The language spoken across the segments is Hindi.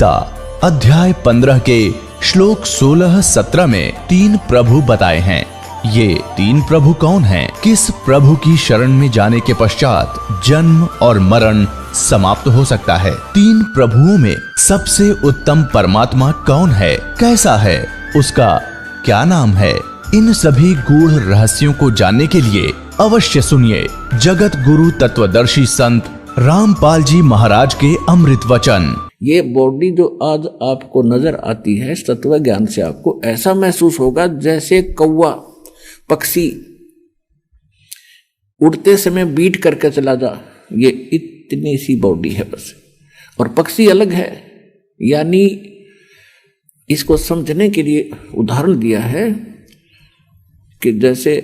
गीता अध्याय 15 के श्लोक 16-17 में 3 प्रभु बताए हैं। ये 3 प्रभु कौन हैं? किस प्रभु की शरण में जाने के पश्चात जन्म और मरण समाप्त हो सकता है? 3 प्रभुओं में सबसे उत्तम परमात्मा कौन है? कैसा है? उसका क्या नाम है? इन सभी गूढ़ रहस्यों को जानने के लिए अवश्य सुनिए जगत गुरु तत्वदर्शी संत रामपाल जी महाराज के अमृत वचन। ये बॉडी जो आज आपको नजर आती है, तत्व ज्ञान से आपको ऐसा महसूस होगा जैसे कौवा पक्षी उड़ते समय बीट करके चला जा, ये इतनी सी बॉडी है बस। और पक्षी अलग है, यानी इसको समझने के लिए उदाहरण दिया है कि जैसे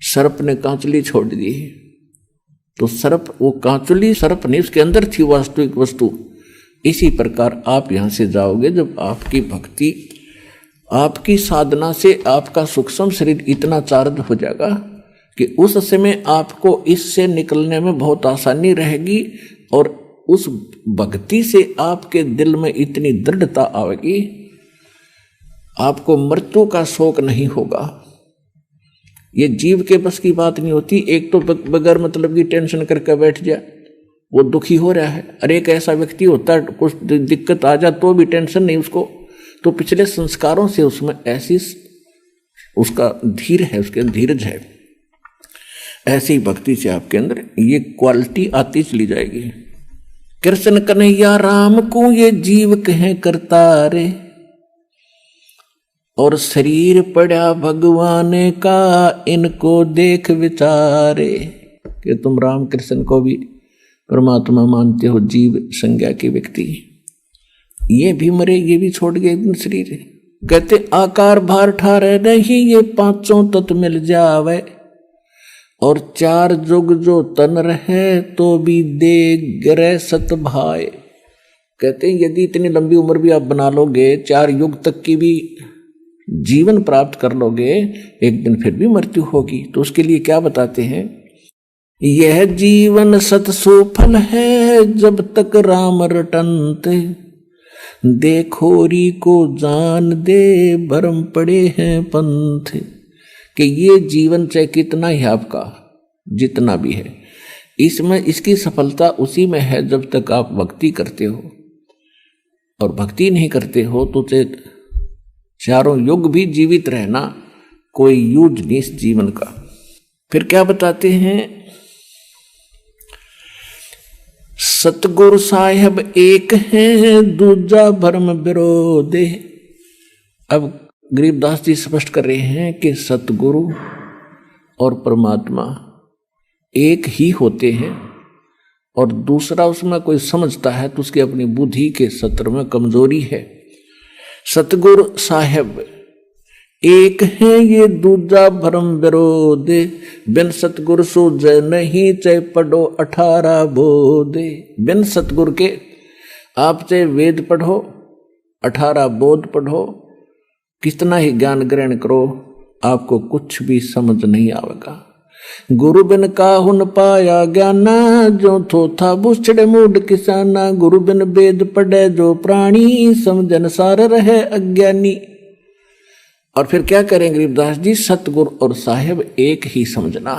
सर्प ने कांचली छोड़ दी, तो सर्प, वो कांचुली सर्प नहीं, उसके अंदर थी वास्तविक वस्तु। इसी प्रकार आप यहां से जाओगे जब आपकी भक्ति, आपकी साधना से आपका सूक्ष्म शरीर इतना चार्ज हो जाएगा कि उस समय आपको इससे निकलने में बहुत आसानी रहेगी और उस भक्ति से आपके दिल में इतनी दृढ़ता आएगी, आपको मृत्यु का शोक नहीं होगा। ये जीव के बस की बात नहीं होती। एक तो बगैर मतलब की टेंशन करके बैठ जाए, वो दुखी हो रहा है। अरे एक ऐसा व्यक्ति होता है, कुछ दिक्कत आ जाए तो भी टेंशन नहीं उसको, तो पिछले संस्कारों से उसमें ऐसी उसका धीर है, उसके धीरज है। ऐसी भक्ति से आपके अंदर ये क्वालिटी आती चली जाएगी। कृष्ण कन्हैया राम को ये जीव कहें करतारे, और शरीर पड़ा भगवान का इनको देख विचारे। कि तुम राम कृष्ण को भी परमात्मा मानते हो, जीव संज्ञा के व्यक्ति, ये भी मरे, ये भी छोड़ गए शरीर। कहते आकार भार ठारे नहीं, ये 5 तत्व मिल जावे, और 4 जुग जो तन रहे तो भी दे गरे सत भाई। कहते हैं यदि इतनी लंबी उम्र भी आप बना लोगे, 4 युग तक की भी जीवन प्राप्त कर लोगे, एक दिन फिर भी मृत्यु होगी। तो उसके लिए क्या बताते हैं? यह जीवन सत सुफल है जब तक राम रटनते, देखोरी को जान दे भरम पड़े हैं पंथ। कि ये जीवन चाहे कितना ही आपका जितना भी है, इसमें इसकी सफलता उसी में है जब तक आप भक्ति करते हो। और भक्ति नहीं करते हो तो चाहे 4 युग भी जीवित रहना कोई यूज नहीं इस जीवन का। फिर क्या बताते हैं? सतगुरु साहेब एक है दूजा भरम विरोधे। अब गरीबदास जी स्पष्ट कर रहे हैं कि सतगुरु और परमात्मा एक ही होते हैं, और दूसरा उसमें कोई समझता है तो उसकी अपनी बुद्धि के सत्र में कमजोरी है। सतगुरु साहेब एक है ये दूजा भरम विरोधे, बिन सतगुरु सूझे नहीं चाहे पढ़ो 18 बोधे। बिन सतगुरु के आप चाहे वेद पढ़ो, 18 बोध पढ़ो, कितना ही ज्ञान ग्रहण करो, आपको कुछ भी समझ नहीं आएगा। गुरु बिन काहुन पाया ज्ञाना, जो थोथा बुछड़े मूड किसाना। गुरु बिन वेद पढ़े जो प्राणी, समझन सार रहे अज्ञानी। और फिर क्या करें गरीबदास जी? सतगुरु और साहेब एक ही समझना।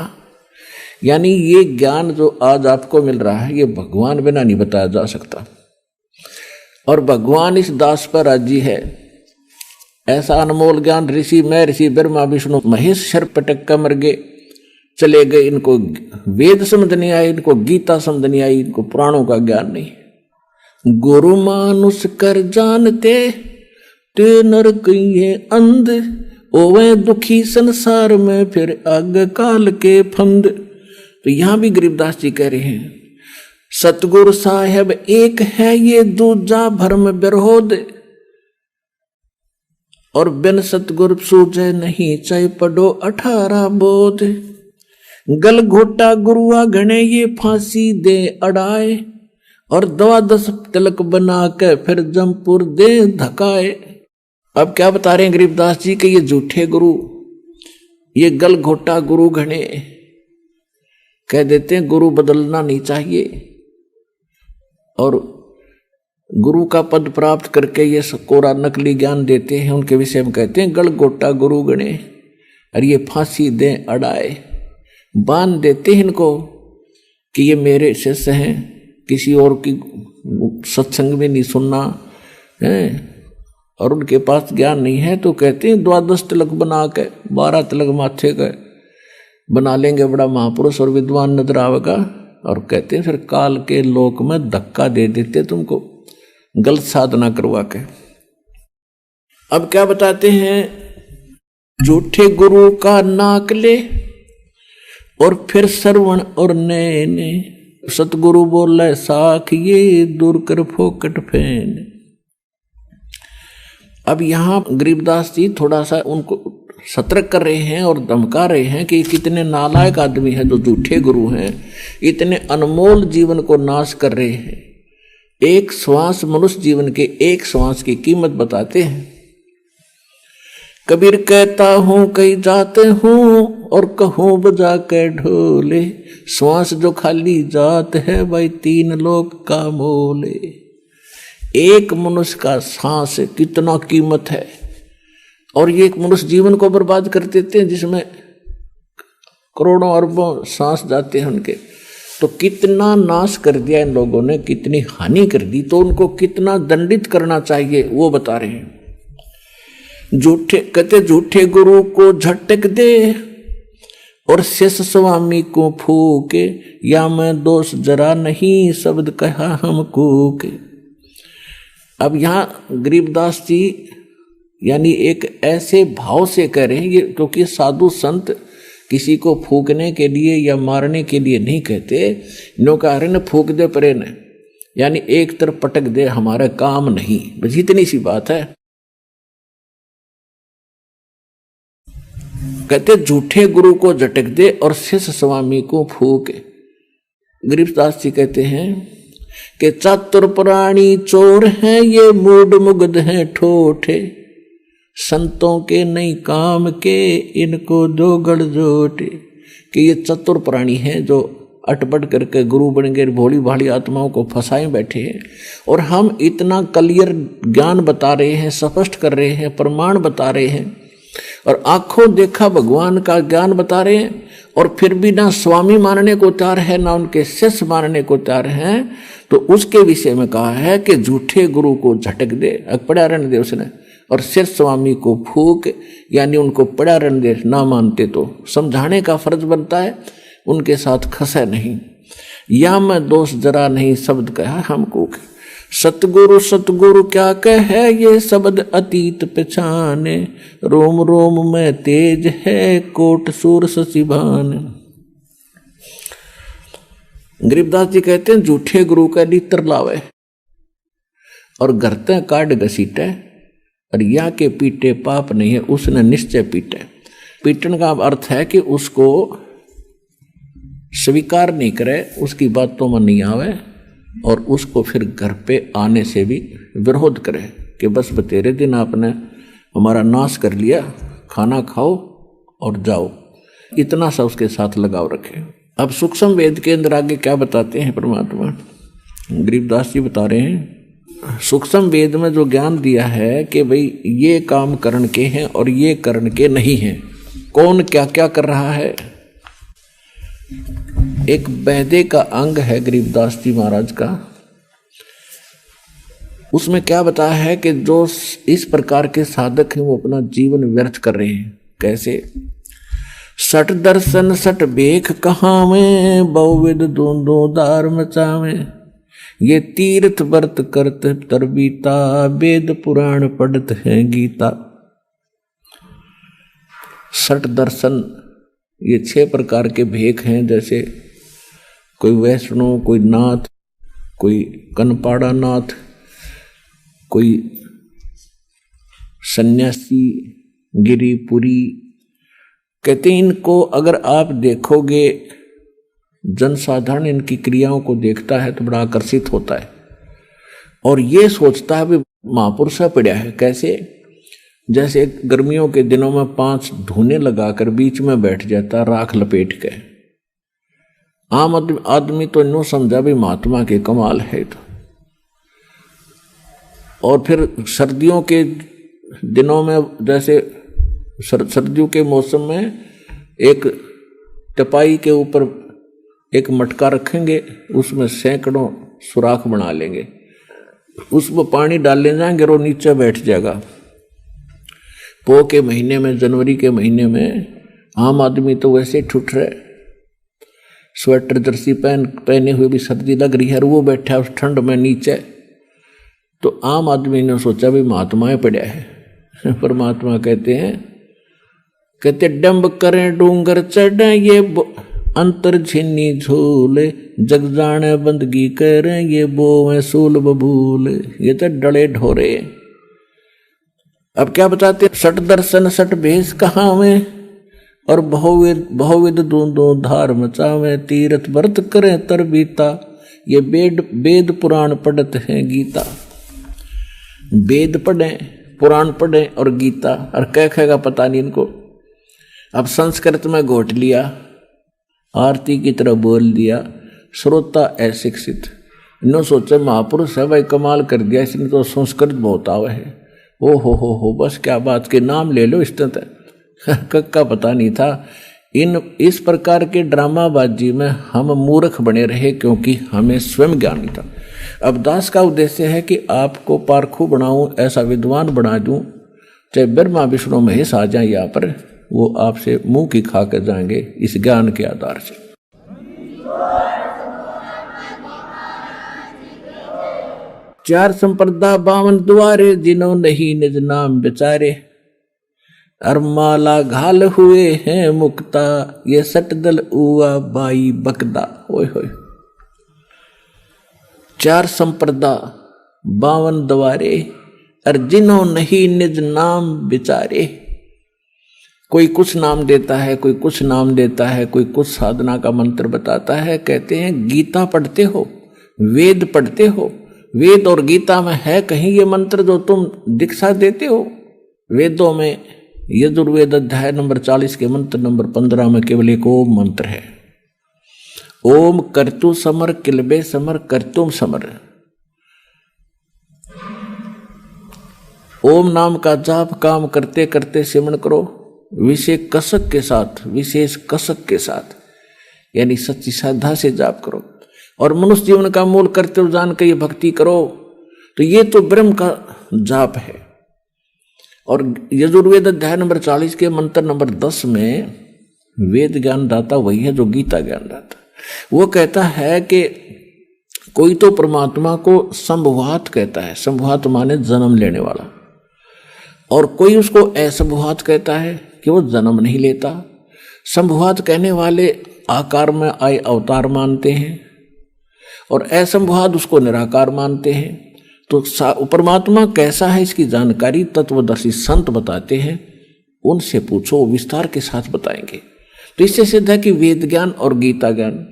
यानी ये ज्ञान जो आज आपको मिल रहा है, ये भगवान बिना नहीं बताया जा सकता। और भगवान इस दास पर राजी है। ऐसा अनमोल ज्ञान ऋषि, मैं ऋषि, ब्रह्मा विष्णु महेश शर पटक का मर गए, चले गए। इनको वेद समझ नहीं आई, इनको गीता समझ नहीं आई, इनको पुराणों का ज्ञान नहीं। गुरु मानुष कर जानते ते नर कहिए अंध, ओवे दुखी संसार में फिर आग काल के फंद। तो यहां भी गरीबदास जी कह रहे हैं सतगुरु साहेब एक है ये दूजा भरम विरोध, और बिन सतगुरु सूझे नहीं चाहे पढ़ो 18 बोध। गल घोटा गुरुआ घने ये फांसी दे अड़ाए, और 12 तिलक बना के फिर जमपुर दे धकाए। अब क्या बता रहे हैं गरीबदास जी कि ये झूठे गुरु, ये गल घोटा गुरु घने, कह देते हैं गुरु बदलना नहीं चाहिए। और गुरु का पद प्राप्त करके ये कोरा नकली ज्ञान देते हैं, उनके विषय में कहते हैं गलगोटा गुरु गणे, और ये फांसी दें अड़ाए, बांध देते हैं इनको कि ये मेरे शिष्य हैं, किसी और की सत्संग में नहीं सुनना है, और उनके पास ज्ञान नहीं है तो कहते हैं 12 तिलक बना के 12 तिलक माथे का बना लेंगे, बड़ा महापुरुष और विद्वान नजर आवेगा, और कहते हैं फिर काल के लोक में धक्का दे देते तुमको गलत साधना करवा के। अब क्या बताते हैं, झूठे गुरु का नाक ले और फिर श्रवण और नैने, सतगुरु बोले साख ये दूर कर फोकट फैन। अब यहां गरीबदास जी थोड़ा सा उनको सतर्क कर रहे हैं और धमका रहे हैं कि कितने नालायक आदमी हैं जो झूठे गुरु हैं, इतने अनमोल जीवन को नाश कर रहे हैं। एक श्वास, मनुष्य जीवन के एक श्वास की कीमत बताते हैं। कबीर कहता हूं कहीं जाते हूं और कहूं बजा के ढोले, श्वास जो खाली जात है भाई 3 लोक का मोले। एक मनुष्य का सांस कितना कीमत है, और ये एक मनुष्य जीवन को बर्बाद कर देते हैं जिसमें करोड़ों अरबों सांस जाते हैं उनके। तो कितना नाश कर दिया इन लोगों ने, कितनी हानि कर दी, तो उनको कितना दंडित करना चाहिए वो बता रहे हैं। झूठे कहते झूठे गुरु को झटक दे और शेष स्वामी को फूके, या मैं दोष जरा नहीं शब्द कहा हमको के। अब यहां गरीबदास जी यानी एक ऐसे भाव से कह रहे हैं ये, क्योंकि साधु संत किसी को फूकने के लिए या मारने के लिए नहीं कहते, नो कह रहे न फूक दे परे न, यानी एक तरफ पटक दे, हमारा काम नहीं, बस इतनी सी बात है। कहते झूठे गुरु को झटक दे और शिष्य स्वामी को फूके। गरीबदास जी कहते हैं कि चातुर प्राणी चोर हैं ये, मूड मुग्ध हैं ठोठे, संतों के नहीं काम के इनको दो गड़जोटे। कि ये चतुर प्राणी हैं जो अटपट करके गुरु बन गए, भोली भाली आत्माओं को फंसाए बैठे हैं, और हम इतना क्लियर ज्ञान बता रहे हैं, स्पष्ट कर रहे हैं, प्रमाण बता रहे हैं, और आंखों देखा भगवान का ज्ञान बता रहे हैं, और फिर भी ना स्वामी मानने को तैयार है ना उनके शिष्य मानने को तैयार हैं। तो उसके विषय में कहा है कि झूठे गुरु को झटक दे, पड़ा रहने दे उसने, और शिष्य स्वामी को फूक, यानी उनको पड़ा रहने दे, ना मानते तो समझाने का फर्ज बनता है, उनके साथ खसे नहीं। या मैं दोष जरा नहीं शब्द कहा हमको, सतगुरु सतगुरु क्या कहे ये शब्द अतीत पहचाने, रोम रोम में तेज है कोट सूर सचिभान। गरीबदास जी कहते हैं झूठे गुरु का लीतर लावे और घरते काट घसीटे, और या के पीटे पाप नहीं है उसने निश्चय पीटे। पीटन का अर्थ है कि उसको स्वीकार नहीं करे, उसकी बातों में नहीं आवे, और उसको फिर घर पे आने से भी विरोध करे कि बस बतेरे दिन आपने हमारा नाश कर लिया, खाना खाओ और जाओ, इतना सा उसके साथ लगाव रखे। अब सूक्ष्म वेद के अंदर आगे क्या बताते हैं परमात्मा, गरीबदास जी बता रहे हैं सूक्ष्म वेद में जो ज्ञान दिया है कि भाई ये काम करण के हैं और ये करण के नहीं हैं, कौन क्या क्या कर रहा है। एक बैदे का अंग है गरीबदास जी महाराज का, उसमें क्या बताया है कि जो इस प्रकार के साधक हैं वो अपना जीवन व्यर्थ कर रहे हैं। कैसे? सट दर्शन सट बेख कहाँ में, बहुविध दूंदो दार मचावे, ये तीर्थ व्रत करत तरबीता, वेद पुराण पढ़त है गीता। सट दर्शन ये 6 प्रकार के भेख हैं, जैसे कोई वैष्णव, कोई नाथ, कोई कनपाड़ा नाथ, कोई सन्यासी, गिरिपुरी। कहते हैं इनको अगर आप देखोगे, जनसाधारण इनकी क्रियाओं को देखता है तो बड़ा आकर्षित होता है और ये सोचता है भी महापुरुष पड़ा है। कैसे? जैसे गर्मियों के दिनों में 5 धूने लगाकर बीच में बैठ जाता राख लपेट के। आम आदमी तो इन्हों समझा भी महात्मा के कमाल है। तो और फिर सर्दियों के दिनों में, जैसे सर्दियों के मौसम में एक टपाई के ऊपर एक मटका रखेंगे, उसमें सैकड़ों सुराख बना लेंगे, उसमें पानी डालने जाएंगे और नीचे बैठ जाएगा। पो के महीने में, जनवरी के महीने में आम आदमी तो वैसे ठुठ रहे, स्वेटर जर्सी पहने हुए भी सर्दी लग रही है, और वो बैठा उस ठंड में नीचे। तो आम आदमी ने सोचा भी महात्माएं पड़ा है। परमात्मा कहते डंब करें डूंगर चढ़े ये अंतर झिन्नी झूले, जग जाने बंदगी करें ये बोवें सूल बबूल। ये तो डले ढोरे। अब क्या बताते, सट दर्शन सट भेष कहावे, और बहुविध दूंदो धार मचावे, तीर्थ व्रत करें तर बीता, ये वेद पुराण पढ़त है गीता। वेद पढ़े, पुराण पढ़े और गीता, और क्या कहेगा पता नहीं इनको। अब संस्कृत में घोट लिया, आरती की तरह बोल दिया, श्रोता अशिक्षित। इन्होंने सोचा महापुरुष है भाई, कमाल कर दिया, इसने तो संस्कृत बहुत आवे है। ओ हो बस क्या बात के नाम ले लो, इस का पता नहीं था। इस प्रकार के ड्रामाबाजी में हम मूर्ख बने रहे, क्योंकि हमें स्वयं ज्ञान नहीं था। अब दास का उद्देश्य है कि आपको पारखू बनाऊं, ऐसा विद्वान बना दूं, चाहे ब्रह्मा विष्णु महेश आ जाए यहाँ पर, वो आपसे मुंह की खा कर जाएंगे इस ज्ञान के आधार से। चार संप्रदा 52 द्वारे, जिन्हों नहीं निज नाम बेचारे, अरमाला घाल हुए हैं मुक्ता, ये सटदल उआ बाई बकदा। ओए होए, 4 संप्रदा 52 द्वारे, और जिन्हों नहीं निज नाम बेचारे। कोई कुछ नाम देता है, कोई कुछ नाम देता है, कोई कुछ साधना का मंत्र बताता है। कहते हैं गीता पढ़ते हो, वेद पढ़ते हो, वेद और गीता में है कहीं ये मंत्र जो तुम दीक्षा देते हो? वेदों में यजुर्वेद अध्याय नंबर 40 के मंत्र नंबर 15 में केवल एक ओम मंत्र है। ओम कर्तु समर किलबे समर कर्तुम समर। ओम नाम का जाप काम करते करते सिमरण करो, विशेष कसक के साथ, विशेष कसक के साथ, यानी सच्ची श्रद्धा से जाप करो। और मनुष्य जीवन का मूल कर्तव्य जान कर ये भक्ति करो। तो ये तो ब्रह्म का जाप है। और यजुर्वेद अध्याय नंबर 40 के मंत्र नंबर 10 में वेद ज्ञान दाता वही है जो गीता ज्ञान दाता। वो कहता है कि कोई तो परमात्मा को संभवात कहता है, संभवात माने जन्म लेने वाला, और कोई उसको असंभवात कहता है कि वो जन्म नहीं लेता। संभवात कहने वाले आकार में आए अवतार मानते हैं, और असंभवात उसको निराकार मानते हैं। तो परमात्मा कैसा है इसकी जानकारी तत्वदर्शी संत बताते हैं, उनसे पूछो, विस्तार के साथ बताएंगे। तो इससे सिद्ध है कि वेद ज्ञान और गीता ज्ञान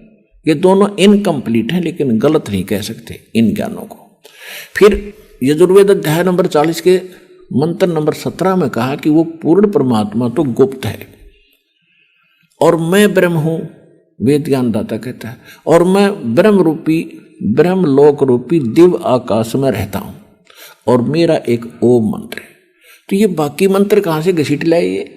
ये दोनों इनकम्प्लीट हैं, लेकिन गलत नहीं कह सकते इन ज्ञानों को। फिर यजुर्वेद अध्याय नंबर 40 के मंत्र नंबर 17 में कहा कि वो पूर्ण परमात्मा तो गुप्त है, और मैं ब्रह्म हूं, वेद ज्ञान दाता कहता है, और मैं ब्रह्म रूपी, ब्रह्म लोक रूपी दिव्य आकाश में रहता हूं, और मेरा एक ओम मंत्र है। तो ये बाकी मंत्र कहां से घसीट लाए ये?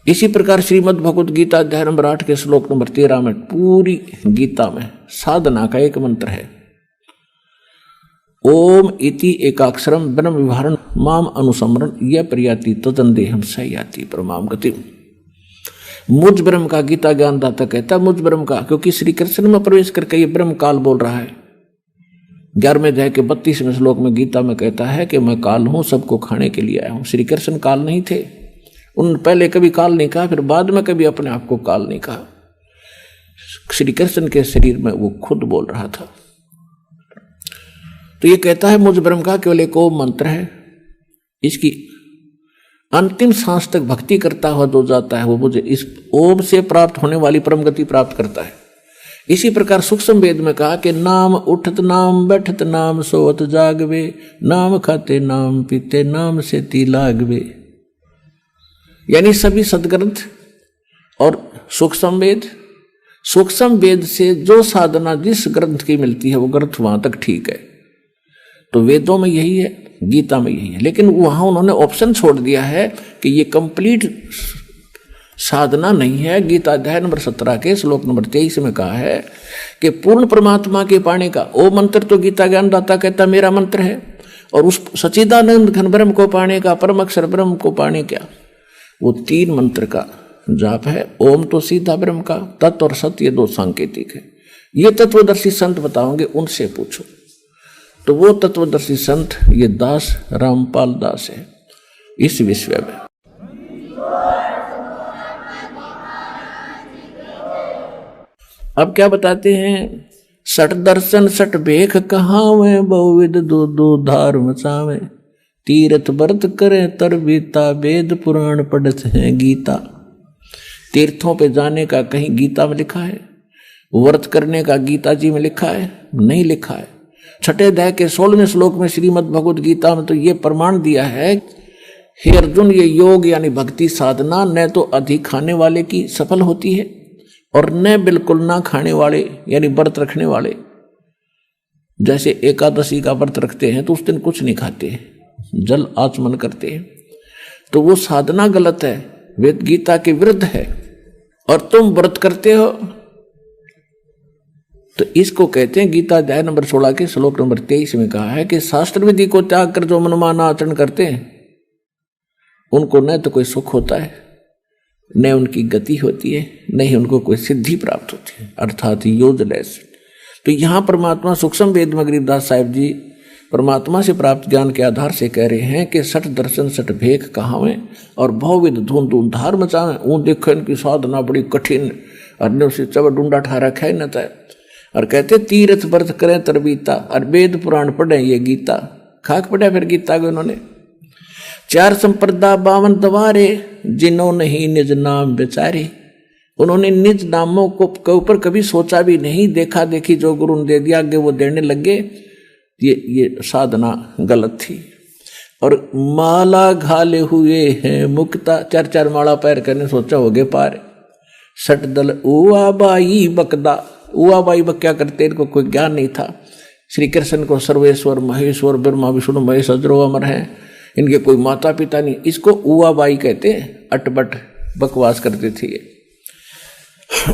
इसी प्रकार श्रीमद् भगवत गीता अध्याय नंबर 8 के श्लोक नंबर 13 में पूरी गीता में साधना का एक मंत्र है, ओम इति एकाक्षरम ब्रह्म विवरण माम अनुसमरण यह प्रयाति तदंदेहम सयाति परमाम गति। मुझ ब्रह्म का गीता ज्ञान दाता कहता मुझ ब्रह्म का, क्योंकि श्री कृष्ण में प्रवेश करके ये ब्रह्म काल बोल रहा है। 11वें अध्याय के 32वें श्लोक में गीता में कहता है कि मैं काल हूं, सबको खाने के लिए आया हूं। श्री कृष्ण काल नहीं थे, उन्होंने पहले कभी काल नहीं कहा, फिर बाद में कभी अपने आप को काल नहीं कहा। श्री कृष्ण के शरीर में वो खुद बोल रहा था। तो ये कहता है मुझ ब्रह्म का केवल एक ओम मंत्र है, इसकी अंतिम सांस तक भक्ति करता हुआ जो जाता है वो मुझे इस ओम से प्राप्त होने वाली परम गति प्राप्त करता है। इसी प्रकार सूक्ष्म वेद में कहा कि नाम उठत नाम बैठत नाम सोवत जागवे, नाम खाते नाम पीते नाम से ती लागवे। यानी सभी सदग्रंथ और सूक्ष्म वेद सूक्ष्म वेद से जो साधना जिस ग्रंथ की मिलती है वो ग्रंथ वहां तक ठीक है। तो वेदों में यही है, गीता में यही है, लेकिन वहां उन्होंने ऑप्शन छोड़ दिया है कि ये कंप्लीट साधना नहीं है। गीता अध्याय नंबर 17 के श्लोक नंबर 23 में कहा है कि पूर्ण परमात्मा के पाने का वो मंत्र तो गीता ज्ञानदाता कहता मेरा मंत्र है, और उस सच्चिदानंद घन ब्रह्म को पाने का, परम अक्षर ब्रह्म को पाने का वो 3 मंत्र का जाप है। ओम तो सीधा ब्रह्म का, तत् और सत्य 2 सांकेतिक है। ये तत्वदर्शी संत बताओगे, उनसे पूछो। तो वो तत्वदर्शी संत ये दास रामपाल दास है इस विश्व में। अब क्या बताते हैं, सठ दर्शन सठ भेख कहावे, बहुविध दो धार मचावे, तीर्थ व्रत करे तर बीता, वेद पुराण पढ़त है गीता। तीर्थों पे जाने का कहीं गीता में लिखा है? व्रत करने का गीता जी में लिखा है? नहीं लिखा है। छठे अध्याय के 16वें श्लोक में श्रीमद् भगवद गीता में तो ये प्रमाण दिया है, हे अर्जुन, ये योग यानी भक्ति साधना न तो अधिक खाने वाले की सफल होती है और न बिल्कुल ना खाने वाले यानी व्रत रखने वाले। जैसे एकादशी का व्रत रखते हैं तो उस दिन कुछ नहीं खाते हैं, जल आचमन करते हैं, तो वो साधना गलत है, वेद गीता के विरुद्ध है। और तुम व्रत करते हो तो इसको कहते हैं, गीता अध्याय नंबर 16 के श्लोक नंबर 23 में कहा है कि शास्त्र विधि को त्याग कर जो मनमाना आचरण करते हैं उनको न तो कोई सुख होता है, न उनकी गति होती है, न ही उनको कोई सिद्धि प्राप्त होती है, अर्थात यूजलेस। तो यहाँ परमात्मा सूक्ष्म वेद में गरीबदास साहिब जी परमात्मा से प्राप्त ज्ञान के आधार से कह रहे हैं कि सठ दर्शन सठ भेख कहावें और बहुविध धूम धूम धार मचावें। वो देखो इनकी साधना बड़ी कठिन, और उसे चब डूंडा ठा रखा ही न था। और कहते तीर्थ व्रत करें तरबीता, और वेद पुराण पढ़े ये गीता। खाक पढ़ा फिर गीता को उन्होंने। 4 संप्रदा 52 दवारे, जिन्होंने ही निज नाम बेचारे। उन्होंने निज नामों को ऊपर कभी सोचा भी नहीं, देखा देखी जो गुरु ने दे दिया आगे वो देने लगे। ये साधना गलत थी। और माला घाले हुए हैं मुक्ता, 4 माला पैर करने सोचा होगे पार। सट दल उआ बाई बकदा, उआ बाई बक क्या करते, इनको कोई ज्ञान नहीं था। श्री कृष्ण को सर्वेश्वर महेश्वर ब्रह्मा विष्णु महेश अजरो अमर हैं, इनके कोई माता पिता नहीं, इसको उआ बाई कहते हैं। अटबट बकवास करते थे ये।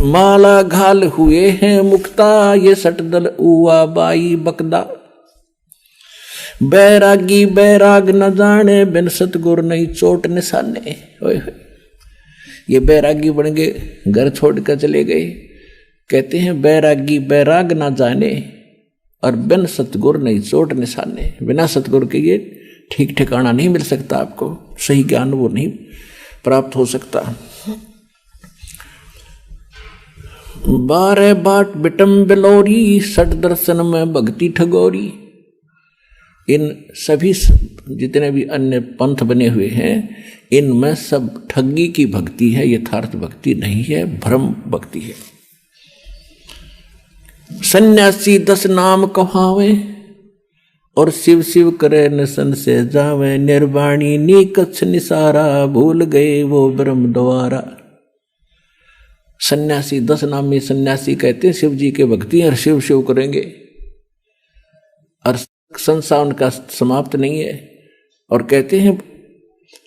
माला घाल हुए हैं मुक्ता, ये सट दल उआ बाई बकदा। बैरागी बैराग न जाने, बिन सतगुर नहीं चोट निशाने। ये बैरागी बन गए, घर छोड़ कर चले गए। कहते हैं बैरागी बैराग ना जाने और बिन सतगुर नहीं चोट निशाने। बिना सतगुर के ये ठीक ठिकाना नहीं मिल सकता, आपको सही ज्ञान वो नहीं प्राप्त हो सकता। 12 बाट बिटम बिलोरी, सठ दर्शन में भक्ति ठगोरी। इन सभी जितने भी अन्य पंथ बने हुए हैं इनमें सब ठगी की भक्ति है, यथार्थ भक्ति नहीं है, भ्रम भक्ति है। सन्यासी 10 नाम कहावे और शिव शिव करे नसन से जावे। निर्वाणी नीकच्छ निसारा, भूल गए वो ब्रह्म द्वारा। सन्यासी 10 नाम में सन्यासी कहते हैं शिव जी के भक्ति और शिव शिव करेंगे और संसार उनका समाप्त नहीं है। और कहते हैं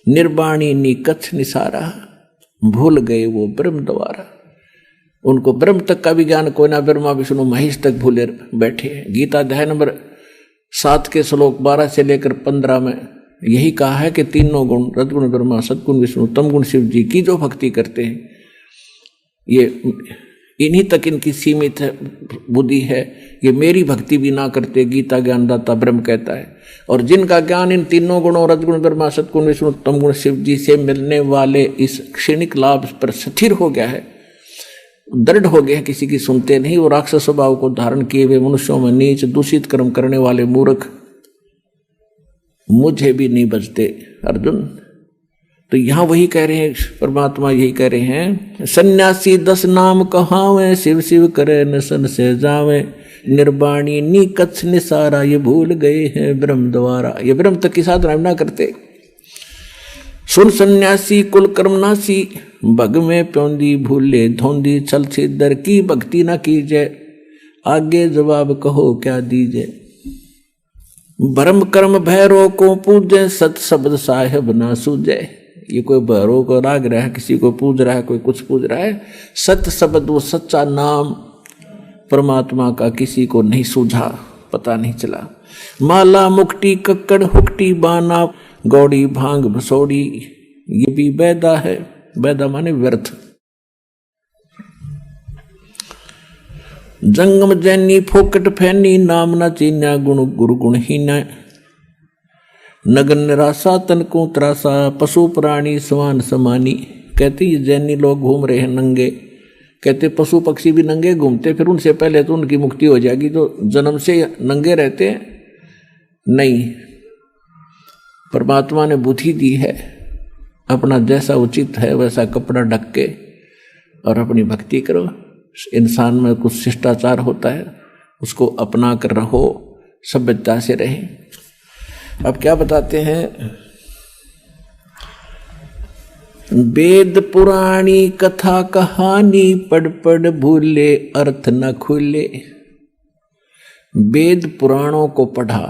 निर्वाणी निकच्छ निसारा, भूल गए वो ब्रह्म द्वारा। उनको ब्रह्म तक का भी ज्ञान कोई ना, ब्रह्मा विष्णु महेश तक भूले बैठे हैं। गीता अध्याय नंबर 7 के श्लोक 12 से लेकर 15 में यही कहा है कि तीनों गुण रजगुण ब्रह्मा सद्गुण विष्णु तमगुण शिव जी की जो भक्ति करते हैं ये इन्हीं तक इनकी सीमित है बुद्धि है। ये मेरी भक्ति भी ना करते, गीता ज्ञानदाता ब्रह्म कहता है। और जिनका ज्ञान इन तीनों गुणों रजगुण ब्रह्मा सद्गुण विष्णु तमगुण शिव जी से मिलने वाले इस क्षणिक लाभ पर स्थिर हो गया है, दृढ़ हो गया है, किसी की सुनते नहीं। वो राक्षस स्वभाव को धारण किए हुए मनुष्यों में नीच दूषित कर्म करने वाले मूर्ख मुझे भी नहीं बचते अर्जुन। तो यहां वही कह रहे हैं, परमात्मा यही कह रहे हैं, सन्यासी 10 नाम कहावे, शिव शिव करे नसन से जावे। निर्वाणी निकच्छ निसारा, ये भूल गए हैं ब्रह्म द्वारा। ये ब्रह्म तक की साधना ना करते। सुन सन्यासी कुल कर्मनासी, भग में प्योंदी भूले धोंदी, छल छिदर की भक्ति न कीजे, आगे जवाब कहो क्या दीजे। भरम कर्म भैरो को पूजे, सत शब्द साहेब ना सूझे। ये कोई भैरो को राग रहा है, किसी को पूज रहा है, कोई कुछ पूज रहा है, सत्य शब्द वो सच्चा नाम परमात्मा का किसी को नहीं सूझा, पता नहीं चला। माला मुक्ति कक्कड़ हुक्टी बाना, गौड़ी भांग भसोड़ी, ये भी बैदा है। बैदा माने व्यर्थ। जंगम जैनी फोकट फैनी, नाम न चीन्या गुण गुरु गुणहीना, नगन निराशा तन को त्रासा, पशु प्राणी समान समानी। कहते ये जैनी लोग घूम रहे हैं नंगे, कहते पशु पक्षी भी नंगे घूमते, फिर उनसे पहले तो उनकी मुक्ति हो जाएगी, तो जन्म से नंगे रहते हैं। नहीं, परमात्मा ने बुद्धि दी है, अपना जैसा उचित है वैसा कपड़ा ढक के और अपनी भक्ति करो। इंसान में कुछ शिष्टाचार होता है, उसको अपना कर रहो, सभ्यता से रहे। अब क्या बताते हैं, वेद पुराणी कथा कहानी, पढ़ पढ़ भूले अर्थ न खुले। वेद पुराणों को पढ़ा,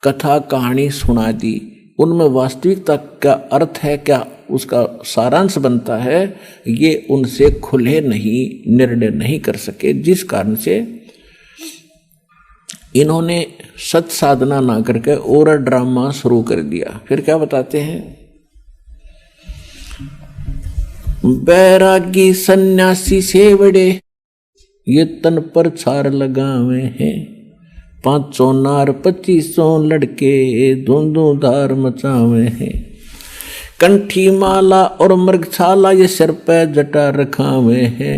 कथा कहानी सुना दी, उनमें वास्तविकता क्या अर्थ है, क्या उसका सारांश बनता है, ये उनसे खुले नहीं, निर्णय नहीं कर सके, जिस कारण से इन्होंने सत साधना ना करके और ड्रामा शुरू कर दिया। फिर क्या बताते हैं, बैरागी सन्यासी सेवड़े, ये तन पर छार लगावे हैं, 500 नार 2500 लड़के, धुंधु धार मचावे हैं। कंठी माला और मृगछाला, ये सिर पे जटा रखावे हैं,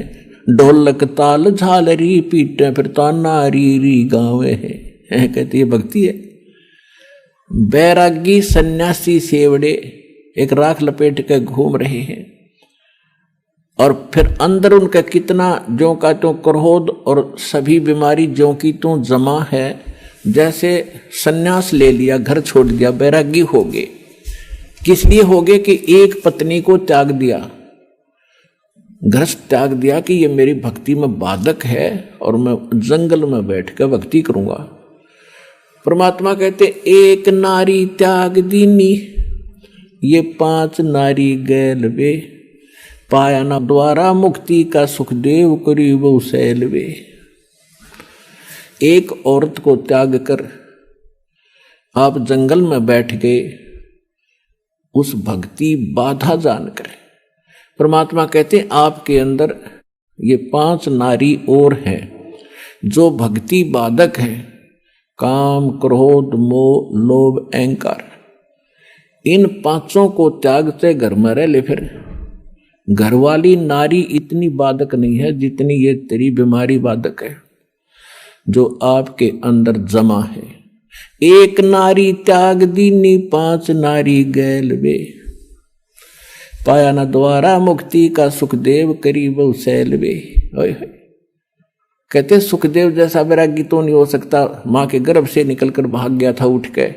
ढोलक ताल झालरी पीटे, फिर ताना री री गावे हैं। कहती है भक्ति है। बैरागी सन्यासी सेवड़े एक राख लपेट के घूम रहे हैं, और फिर अंदर उनका कितना ज्यों का त्यों क्रोध और सभी बीमारी ज्यों की त्यों जमा है। जैसे सन्यास ले लिया, घर छोड़ दिया, बैरागी हो गए। किस लिए हो गए कि एक पत्नी को त्याग दिया, घर त्याग दिया कि ये मेरी भक्ति में बाधक है और मैं जंगल में बैठ कर भक्ति करूंगा। परमात्मा कहते एक नारी त्याग दीनी, ये 5 नारी गैल वे, पाया ना द्वारा मुक्ति का सुखदेव करीब सैल वे। एक औरत को त्याग कर आप जंगल में बैठ गए, उस भक्ति बाधा जानकर। परमात्मा कहते आपके अंदर ये 5 नारी और हैं जो भक्ति बाधक है, काम क्रोध मोह लोभ अहंकार। इन 5 को त्यागते घर में रह ले। फिर घरवाली नारी इतनी बाधक नहीं है जितनी ये तेरी बीमारी बाधक है जो आपके अंदर जमा है। एक नारी त्याग दीनी 5 नारी गैल वे, पाया न द्वारा मुक्ति का सुखदेव करीब सैल वे। कहते सुखदेव जैसा वैरागी तो नहीं हो सकता, माँ के गर्भ से निकलकर भाग गया था उठ के,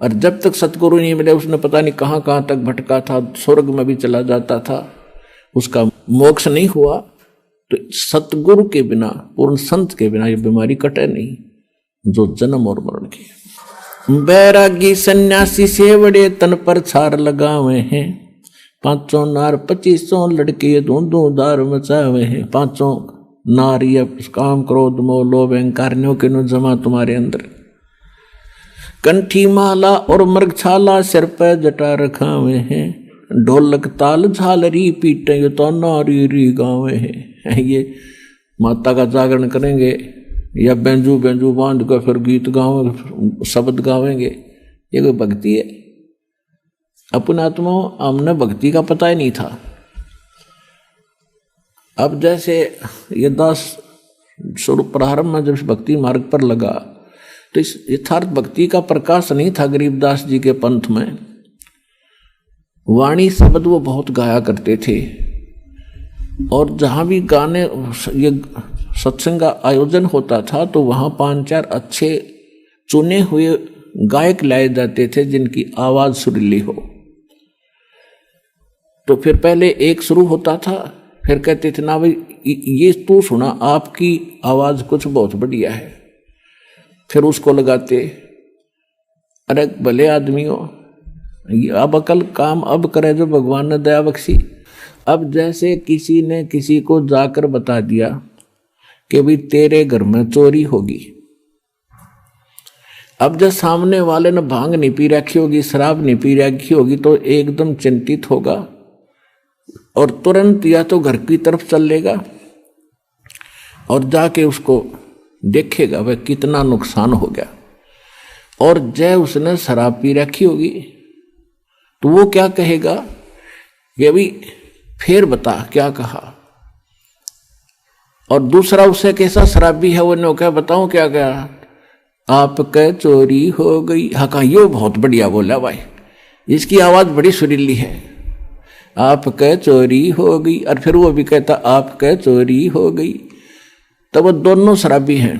और जब तक सतगुरु नहीं मिले उसने पता नहीं कहाँ कहाँ तक भटका था, स्वर्ग में भी चला जाता था, उसका मोक्ष नहीं हुआ। तो सतगुरु के बिना, पूर्ण संत के बिना ये बीमारी कटे नहीं जो जन्म और मरण की। बैरागी सन्यासी सेवड़े तन पर छार लगावे हैं, 500 नार 2500 लड़के धूंधू धार मचावे हैं। 500 नार ये काम क्रोध मोह लोभ अहंकारियों के नो जमा तुम्हारे अंदर। कंठी माला और मृगछाला सिर पर जटा रखावे हैं, ढोलक ताल झालरी पीटे ये तो नारी री गावे हैं। ये माता का जागरण करेंगे या बेंजू बेंजू बांध कर फिर गीत गावेंगे, शब्द गावेंगे, ये कोई भक्ति है? अपने आत्मा हमने भक्ति का पता ही नहीं था। अब जैसे ये दास स्वरूप प्रारंभ में जब भक्ति मार्ग पर लगा तो इस यथार्थ भक्ति का प्रकाश नहीं था गरीबदास जी के पंथ में। वाणी शब्द वो बहुत गाया करते थे, और जहाँ भी गाने ये सत्संग का आयोजन होता था तो वहाँ 5-4 अच्छे चुने हुए गायक लाए जाते थे जिनकी आवाज़ सुरीली हो। तो फिर पहले एक शुरू होता था, फिर कहते थे ना भाई ये तू सुना, आपकी आवाज कुछ बहुत बढ़िया है। फिर उसको लगाते, अरे भले आदमियों, अब अकल काम अब करे जो भगवान ने दया बख्शी। अब जैसे किसी ने किसी को जाकर बता दिया कि भाई तेरे घर में चोरी होगी, अब जब सामने वाले ने भांग नहीं पी रखी होगी, शराब नहीं पी रखी होगी, तो एकदम चिंतित होगा और तुरंत या तो घर की तरफ चल लेगा और जाके उसको देखेगा वह कितना नुकसान हो गया। और जय उसने शराब पी रखी होगी तो वो क्या कहेगा कि अभी फिर बता क्या कहा। और दूसरा उससे कैसा शराबी है, वो क्या बताऊं क्या कहा, आपके चोरी हो गई। हाँ कहा, यो बहुत बढ़िया बोला भाई, इसकी आवाज बड़ी सुरीली है, आपके चोरी हो गई। और फिर वो भी कहता आपके चोरी हो गई। तब वो दोनों शराबी हैं।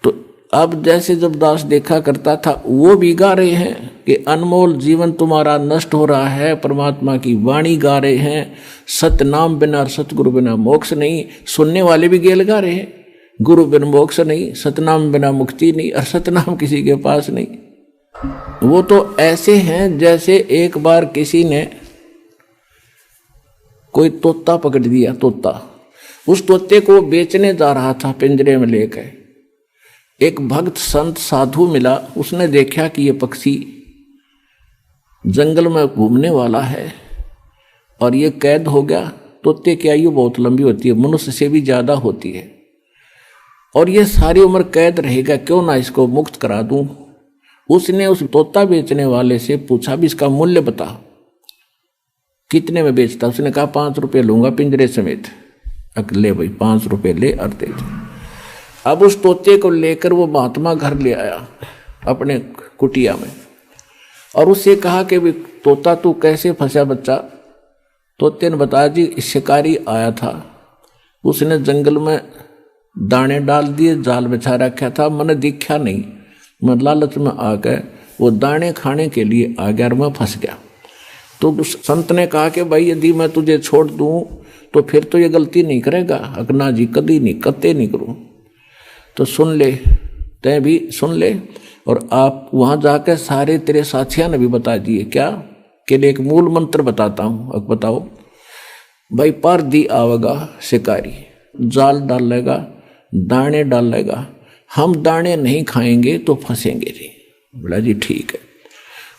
तो अब जैसे जब दास देखा करता था, वो भी गा रहे हैं कि अनमोल जीवन तुम्हारा नष्ट हो रहा है, परमात्मा की वाणी गा रहे हैं, सतनाम बिना और सतगुरु बिना मोक्ष नहीं। सुनने वाले भी गेल गा रहे हैं, गुरु बिन मोक्ष नहीं, सतनाम बिना मुक्ति नहीं, और सतनाम किसी के पास नहीं। वो तो ऐसे हैं जैसे एक बार किसी ने कोई तोता पकड़ दिया, तोता, उस तोते को बेचने जा रहा था पिंजरे में लेकर। एक भक्त संत साधु मिला, उसने देखा कि ये पक्षी जंगल में घूमने वाला है और ये कैद हो गया। तोते की आयु बहुत लंबी होती है, मनुष्य से भी ज्यादा होती है, और ये सारी उम्र कैद रहेगा, क्यों ना इसको मुक्त करा दूं। उसने उस तोता बेचने वाले से पूछा भी इसका मूल्य बता, कितने में बेचता। उसने कहा 5 रुपये लूंगा पिंजरे समेत। ले भाई 5 रुपये ले और दे दे। अब उस तोते को लेकर वो महात्मा घर ले आया अपने कुटिया में, और उससे कहा कि भी तोता तू कैसे फंसा बच्चा। तोते ने बताया जी शिकारी आया था, उसने जंगल में दाने डाल दिए, जाल बिछा रखा था, मैंने दिखा नहीं, मैं लालच में आ गए, वो दाने खाने के लिए आ गया और मैं फंस गया। तो उस संत ने कहा कि भाई यदि मैं तुझे छोड़ दूं तो फिर तो ये गलती नहीं करेगा। अगना जी कदी नहीं, कत्ते नहीं करूं। तो सुन ले, तय भी सुन ले, और आप वहां जाकर सारे तेरे साथियों ने भी बता दिए क्या कि एक मूल मंत्र बताता हूं। अब बताओ भाई, पर दी आवेगा शिकारी, जाल डालेगा, दाने डालेगा, हम दाने नहीं खाएंगे तो फंसेंगे नहीं। बोला जी ठीक है।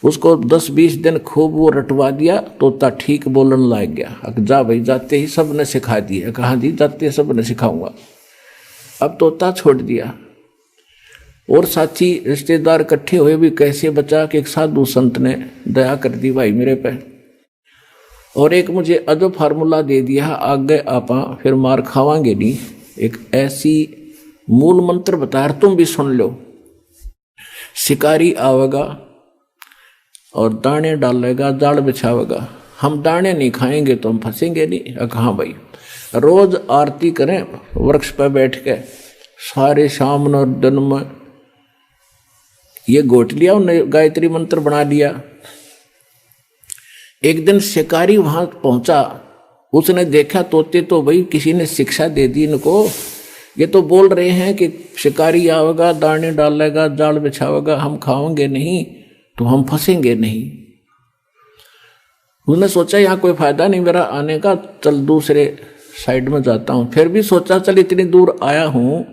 उसको 10-20 दिन खूब वो रटवा दिया, तोता ठीक बोलने लग गया। जा भाई, जाते ही सब ने सिखा दिया। कहा जी जाते सब ने सिखाऊंगा। अब तोता छोड़ दिया, और साथी रिश्तेदार इकट्ठे हुए भी कैसे बचा कि एक साधु संत ने दया कर दी भाई मेरे पे, और एक मुझे अजब फार्मूला दे दिया, आगे आपा फिर मार खावांगे नहीं। एक ऐसी मूल मंत्र बताया, तुम भी सुन लो। शिकारी आवेगा और दाने डालेगा, जाल बिछावेगा, हम दाने नहीं खाएंगे तो हम फंसेंगे नहीं। कहाँ भाई, रोज आरती करें वृक्ष पर बैठ के, सारे शाम और दिन में ये गोट लिया, उन्होंने गायत्री मंत्र बना लिया। एक दिन शिकारी वहां पहुंचा, उसने देखा तोते तो भाई किसी ने शिक्षा दे दी इनको, ये तो बोल रहे हैं कि शिकारी आवेगा, दाने डालेगा, जाल बिछावेगा, हम खाओगे नहीं तो हम फंसेंगे नहीं। उसने सोचा यहाँ कोई फायदा नहीं मेरा आने का, चल दूसरे साइड में जाता हूँ। फिर भी सोचा चल इतनी दूर आया हूँ,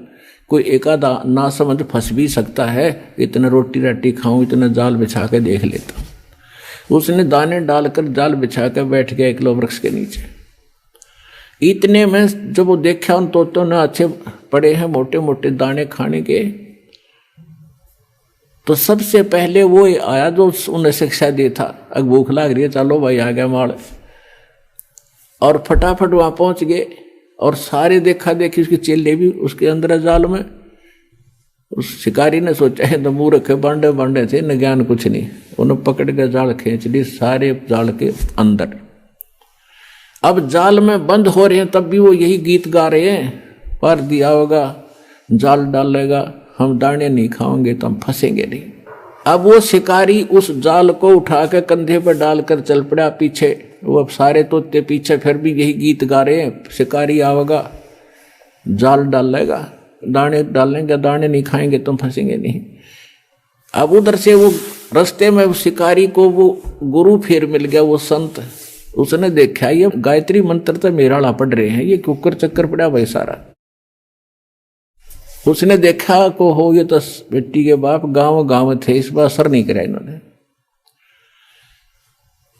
कोई एकादा ना समझ फंस भी सकता है, इतने रोटी राटी खाऊं, इतने जाल बिछा के देख लेता हूँ। उसने दाने डालकर जाल बिछा कर बैठ गया एक वृक्ष के नीचे। इतने में जब वो देखा उन तोतों ने अच्छे पड़े हैं मोटे मोटे दाने खाने के, तो सबसे पहले वो आया जो उन्हें शिक्षा दे था। अब भूख लग रही है, चलो भाई आ गया माल, और फटाफट वहां पहुंच गए। और सारे देखा देखी उसके चेले भी उसके अंदर जाल में। उस शिकारी ने सोचा है तो मूर्ख है, बांडे बांडे थे, न ज्ञान कुछ नहीं। उन्हें पकड़ के जाल खींच ली सारे जाल के अंदर। अब जाल में बंद हो रहे हैं तब भी वो यही गीत गा रहे हैं, पर दिया होगा, जाल डालेगा, हम दाने नहीं खाओगे तो हम फंसेंगे नहीं। अब वो शिकारी उस जाल को उठा के कंधे पर डालकर चल पड़ा पीछे वो अब सारे तोते पीछे फिर भी यही गीत गा रहे हैं, शिकारी आवेगा जाल डालेगा, दाने डालेंगे, दाने नहीं खाएंगे तुम फंसेंगे नहीं। अब उधर से वो रास्ते में शिकारी को वो गुरु फिर मिल गया, वो संत। उसने देखा ये गायत्री मंत्र तो मेरा ला पढ़ रहे हैं, ये कुकर चक्कर पड़ा भाई सारा। उसने देखा को हो ये तो बेटी के बाप गांव गांव थे, इस बार असर नहीं करा इन्होंने।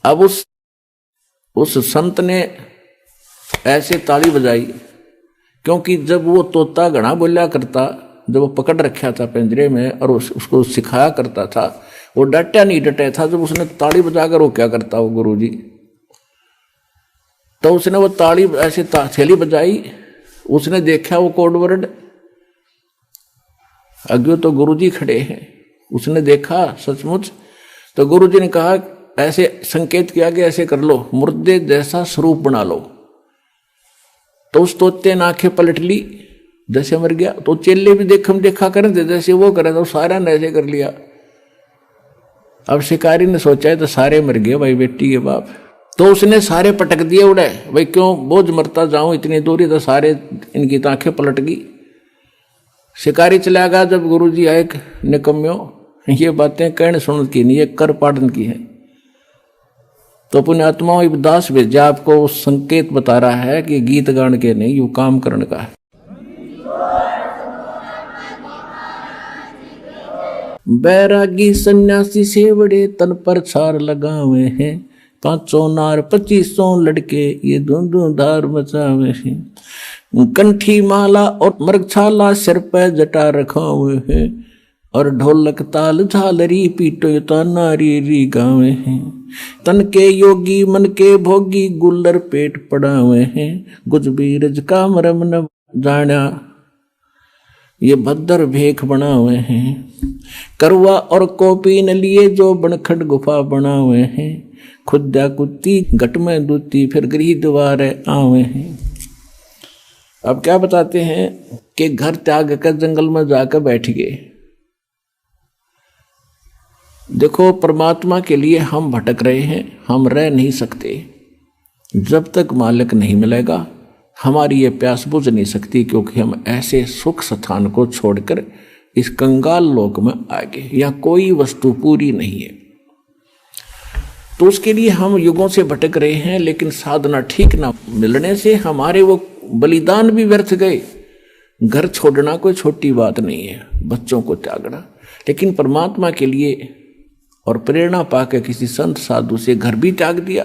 अब उस संत ने ऐसे ताली बजाई, क्योंकि जब वो तोता घना बोला करता, जब वो पकड़ रखा था पिंजरे में और उसको सिखाया करता था, वो डटा नहीं डटा था। जब उसने ताली बजाकर वो क्या करता वो गुरुजी, तो उसने वो ताली ऐसे थैली बजाई। उसने देखा वो कोड वर्ड, अज्ञो तो गुरुजी खड़े हैं। उसने देखा सचमुच, तो गुरुजी ने कहा ऐसे संकेत किया कि ऐसे कर लो, मुर्दे जैसा स्वरूप बना लो। तो उस तोते ने आंखें पलट ली, जैसे मर गया। तो चेले भी देखा करें थे, जैसे वो करे तो सारा ने ऐसे कर लिया। अब शिकारी ने सोचा है तो सारे मर गए भाई बेटी के बाप। तो उसने सारे पटक दिए उड़े, भाई क्यों बोझ मरता जाऊं इतनी दूरी, तो सारे इनकी आंखें पलट गई। शिकारी चला गया। जब गुरुजी आए, निकम्यो ये बातें कहने सुन की नहीं, ये कर पाड़न की है। तो पुण्यात्माओं इब्दास भेजा आपको उस संकेत बता रहा है कि गीत गान के नहीं, यू काम करने का है। बैरागी सन्यासी सेवड़े तन पर छार लगावे हैं, 500 नार 2500 लड़के ये धूम धार मचावे हैं। कंठी माला और मृगछाला सिर पर जटा रखा हुए हैं, और ढोलक ताल झालरी पीटो तो नारी री गावे हैं। तन के योगी मन के भोगी गुल्लर पेट पड़ावे हैं, गुज बीरज का मरम न जाना ये भद्र भेख बनावे हैं। करवा और कोपी न लिए जो बनखट गुफा बनावे हैं, खुद्दा कुत्ती घट में दूती फिर गृह द्वारे आवे हैं। अब क्या बताते हैं कि घर त्याग कर जंगल में जाकर बैठ गए। देखो परमात्मा के लिए हम भटक रहे हैं, हम रह नहीं सकते। जब तक मालिक नहीं मिलेगा हमारी ये प्यास बुझ नहीं सकती, क्योंकि हम ऐसे सुख स्थान को छोड़कर इस कंगाल लोक में आ गए, या कोई वस्तु पूरी नहीं है। तो उसके लिए हम युगों से भटक रहे हैं, लेकिन साधना ठीक ना मिलने से हमारे वो बलिदान भी व्यर्थ गए। घर छोड़ना कोई छोटी बात नहीं है, बच्चों को त्यागना, लेकिन परमात्मा के लिए और प्रेरणा पाकर किसी संत साधु से घर भी त्याग दिया।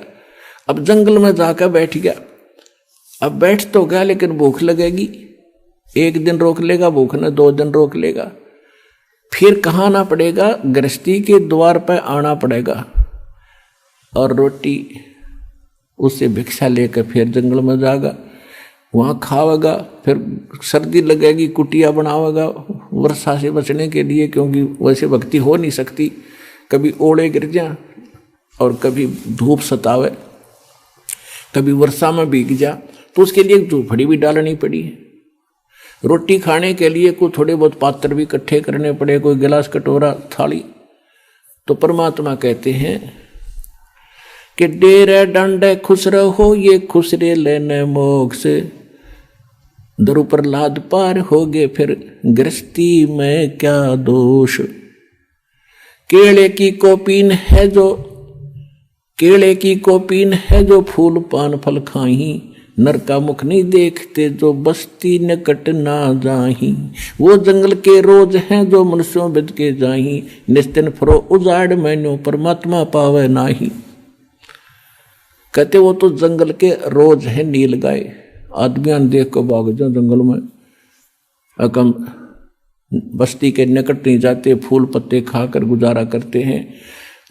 अब जंगल में जाकर बैठ गया। अब बैठ तो गया, लेकिन भूख लगेगी। 1 दिन रोक लेगा भूख ने, 2 दिन रोक लेगा, फिर कहाँ आना पड़ेगा, गृहस्थी के द्वार पर आना पड़ेगा, और रोटी उससे भिक्षा लेकर फिर जंगल में जाएगा, वहाँ खावेगा। फिर सर्दी लगेगी, कुटिया बनावेगा वर्षा से बचने के लिए, क्योंकि वैसे भक्ति हो नहीं सकती। कभी ओले गिर जा और कभी धूप सतावे, कभी वर्षा में भीग जा, तो उसके लिए झोपड़ी भी डालनी पड़ी है। रोटी खाने के लिए कोई थोड़े बहुत पात्र भी इकट्ठे करने पड़े, कोई गिलास कटोरा थाली। तो परमात्मा कहते हैं कि डेरे डंडे खुश रहो ये खुसरे लेने मोक्ष, दरु प्रहलाद पार हो गए फिर गृहस्थी में क्या दोष। केले की कोपीन है जो केले की कोपीन है जो फूल पान फल खाही, नर का मुख नहीं देखते जो बस्ती निकट ना जाही। वो जंगल के रोज हैं जो मनुष्यों बिद के जाही, निस्तिन फरो उजाड़ मैनो परमात्मा पावे नाही। कहते वो तो जंगल के रोज हैं नील गाय, आदमियां देख को भाग जाओ जंगल में, अकम बस्ती के निकट नहीं जाते, फूल पत्ते खाकर गुजारा करते हैं,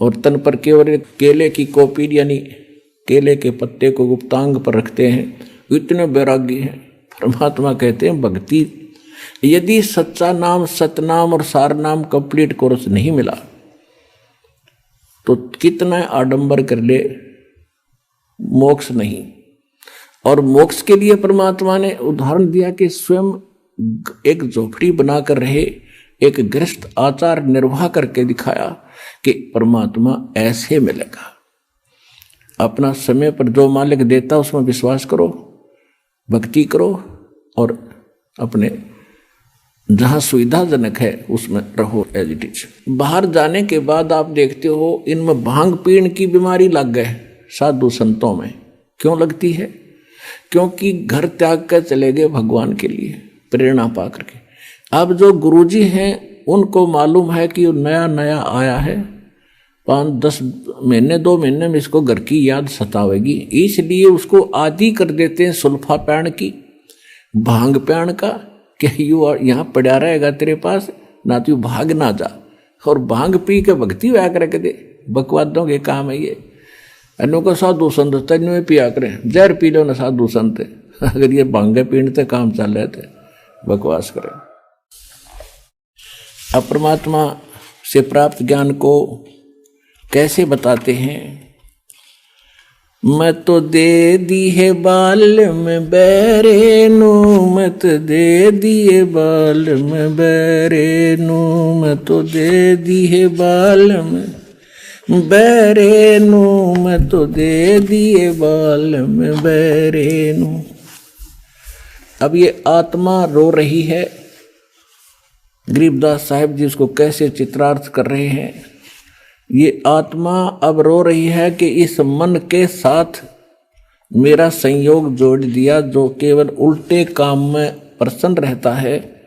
और तन पर केवल केले की कोपी यानी केले के पत्ते को गुप्तांग पर रखते हैं। इतने बैरागी हैं। परमात्मा कहते हैं भक्ति, यदि सच्चा नाम सतनाम और सार नाम कंप्लीट कोर्स नहीं मिला तो कितना आडंबर कर ले, मोक्ष नहीं। और मोक्ष के लिए परमात्मा ने उदाहरण दिया कि स्वयं एक झोपड़ी बनाकर रहे, एक गृहस्थ आचार निर्वाह करके दिखाया कि परमात्मा ऐसे मिलेगा। अपना समय पर जो मालिक देता उसमें विश्वास करो, भक्ति करो और अपने जहां सुविधाजनक है उसमें रहो एज इट इज। बाहर जाने के बाद आप देखते हो इनमें भांग पीण की बीमारी लग गए साधु संतों में। क्यों लगती है? क्योंकि घर त्याग कर चले गए भगवान के लिए प्रेरणा पा करके। अब जो गुरुजी हैं उनको मालूम है कि नया नया आया है, 5-10 महीने 2 महीने में इसको घर की याद सतावेगी, इसलिए उसको आदि कर देते हैं सुल्फा पैण की, भांग पैण का, कि यू यहाँ पड़ा रहेगा तेरे पास ना, तू भाग ना जा। और भांग पी के भक्ति हुआ करके दे, बकवादों के काम है ये। अनु को साधु संत तन में पिया करें, जहर पी लो ना साधु संत, अगर ये भांगे पीने काम चल रहे थे बकवास करें। अब परमात्मा से प्राप्त ज्ञान को कैसे बताते हैं? मैं तो दे दी है बाल में बैरे नू, मैं तो दे दिए बाल में बैरे नू, मैं तो दे दी है बाल में बैरे नू, मैं तो दे दिए बाल में बैरे नू। अब ये आत्मा रो रही है, गरीबदास साहिब जी उसको कैसे चित्रार्थ कर रहे हैं। ये आत्मा अब रो रही है कि इस मन के साथ मेरा संयोग जोड़ दिया जो केवल उल्टे काम में प्रसन्न रहता है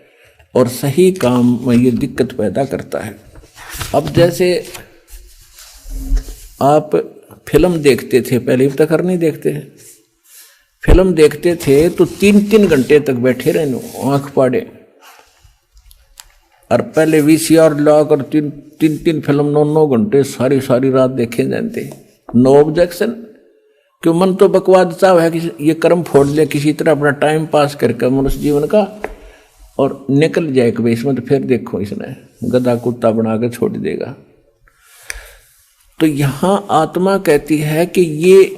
और सही काम में ये दिक्कत पैदा करता है। अब जैसे आप फिल्म देखते थे, पहले तक कर नहीं देखते हैं, फिल्म देखते थे तो 3-3 घंटे तक बैठे रहने आंख पाड़े, और पहले VCR लॉक और 3-3 फिल्म 9-9 घंटे सारी रात देखे जाते। नो ऑब्जेक्शन, क्यों? मन तो बकवाद चाव है कि ये कर्म फोड़ ले किसी तरह अपना टाइम पास करके मनुष्य जीवन का और निकल जाए कि भाई इसमें तो फिर देखो इसने गधा कुत्ता बना के छोड़ देगा। तो यहाँ आत्मा कहती है कि ये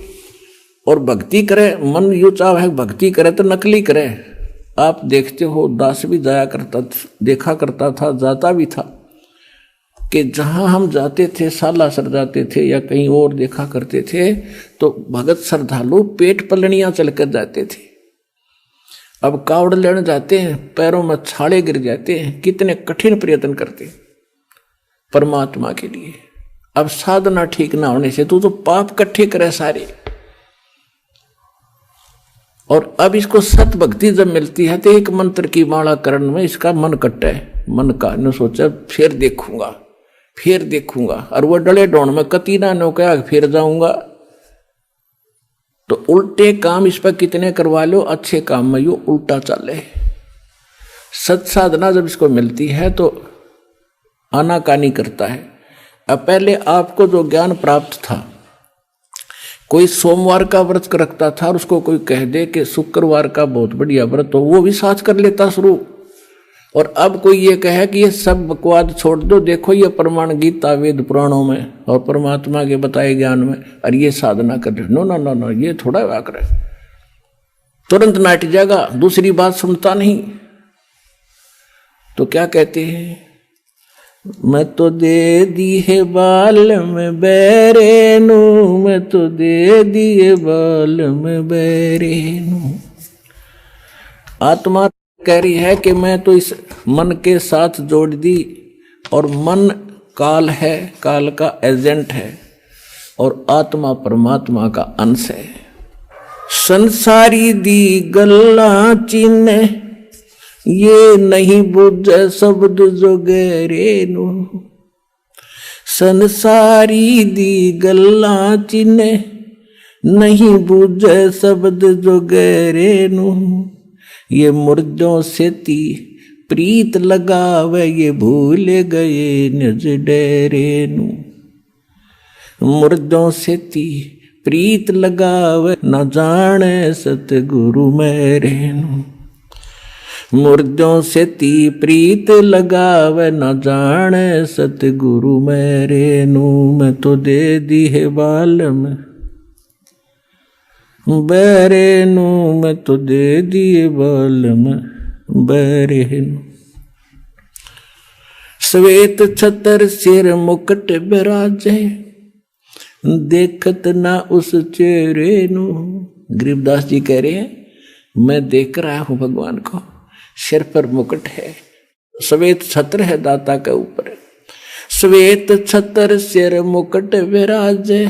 और भक्ति करे, मन यू चाव है भक्ति करे तो नकली करे। आप देखते हो दास भी जाया करता, देखा करता था, जाता भी था कि जहां हम जाते थे, सालासर जाते थे या कहीं और देखा करते थे, तो भगत श्रद्धालु पेट पलनियां चलकर जाते थे। अब कावड़ लेने जाते हैं, पैरों में छाले गिर जाते हैं, कितने कठिन प्रयत्न करते परमात्मा के लिए। अब साधना ठीक ना होने से तू तो पाप इकट्ठे करे सारे। और अब इसको सत भक्ति जब मिलती है तो एक मंत्र की माला करण में इसका मन कट्टा है, मन का ने सोचा फिर देखूंगा, और वो डले डोन में कतीना ने कहा फिर जाऊंगा। तो उल्टे काम इस पर कितने करवा लो, अच्छे काम में यो उल्टा चले। सत साधना जब इसको मिलती है तो आनाकानी करता है। अब पहले आपको जो ज्ञान प्राप्त था, कोई सोमवार का व्रत रखता था और उसको कोई कह दे कि शुक्रवार का बहुत बढ़िया व्रत हो, वो भी साथ कर लेता शुरू। और अब कोई ये कहे कि ये सब बकवाद छोड़ दो, देखो ये प्रमाण गीता वेद पुराणों में और परमात्मा के बताए ज्ञान में, और ये साधना कर नो ना ना ना, ये थोड़ा वाकर है, तुरंत नाट जाएगा, दूसरी बात सुनता नहीं। तो क्या कहते हैं? मैं तो दे दी है बाल में बैरे नू, मैं तो दे दिए बाल में बैरे नू। आत्मा कह रही है कि मैं तो इस मन के साथ जोड़ दी, और मन काल है, काल का एजेंट है, और आत्मा परमात्मा का अंश है। संसारी दी गल्ला चिन्ह ये नहीं बुझे शब्द जो गहरे नू, संसारी दी गल्ला चिन्ह नहीं बुझे शब्द जो गहरे नू, ये मुर्दों से ती प्रीत लगावे ये भूल गए निज डेरे नू, मुर्दों से ती प्रीत लगावे न जाने सतगुरु मेरे नू, मुर्दों से ती प्रीत लगावे न जाने सतगुरु मेरे नू, मैं तो दे दी है बाल में बैरे नू, मैं तो दे दिए बाल में बैरे नू। श्वेत छतर सिर मुकुट बिराजे, देखत ना उस चेहरे नू। गरीबदास जी कह रहे हैं मैं देख रहा हूं भगवान को, सिर पर मुकुट है, श्वेत छत्र है दाता के ऊपर, श्वेत छत्र सिर मुकुट विराजे,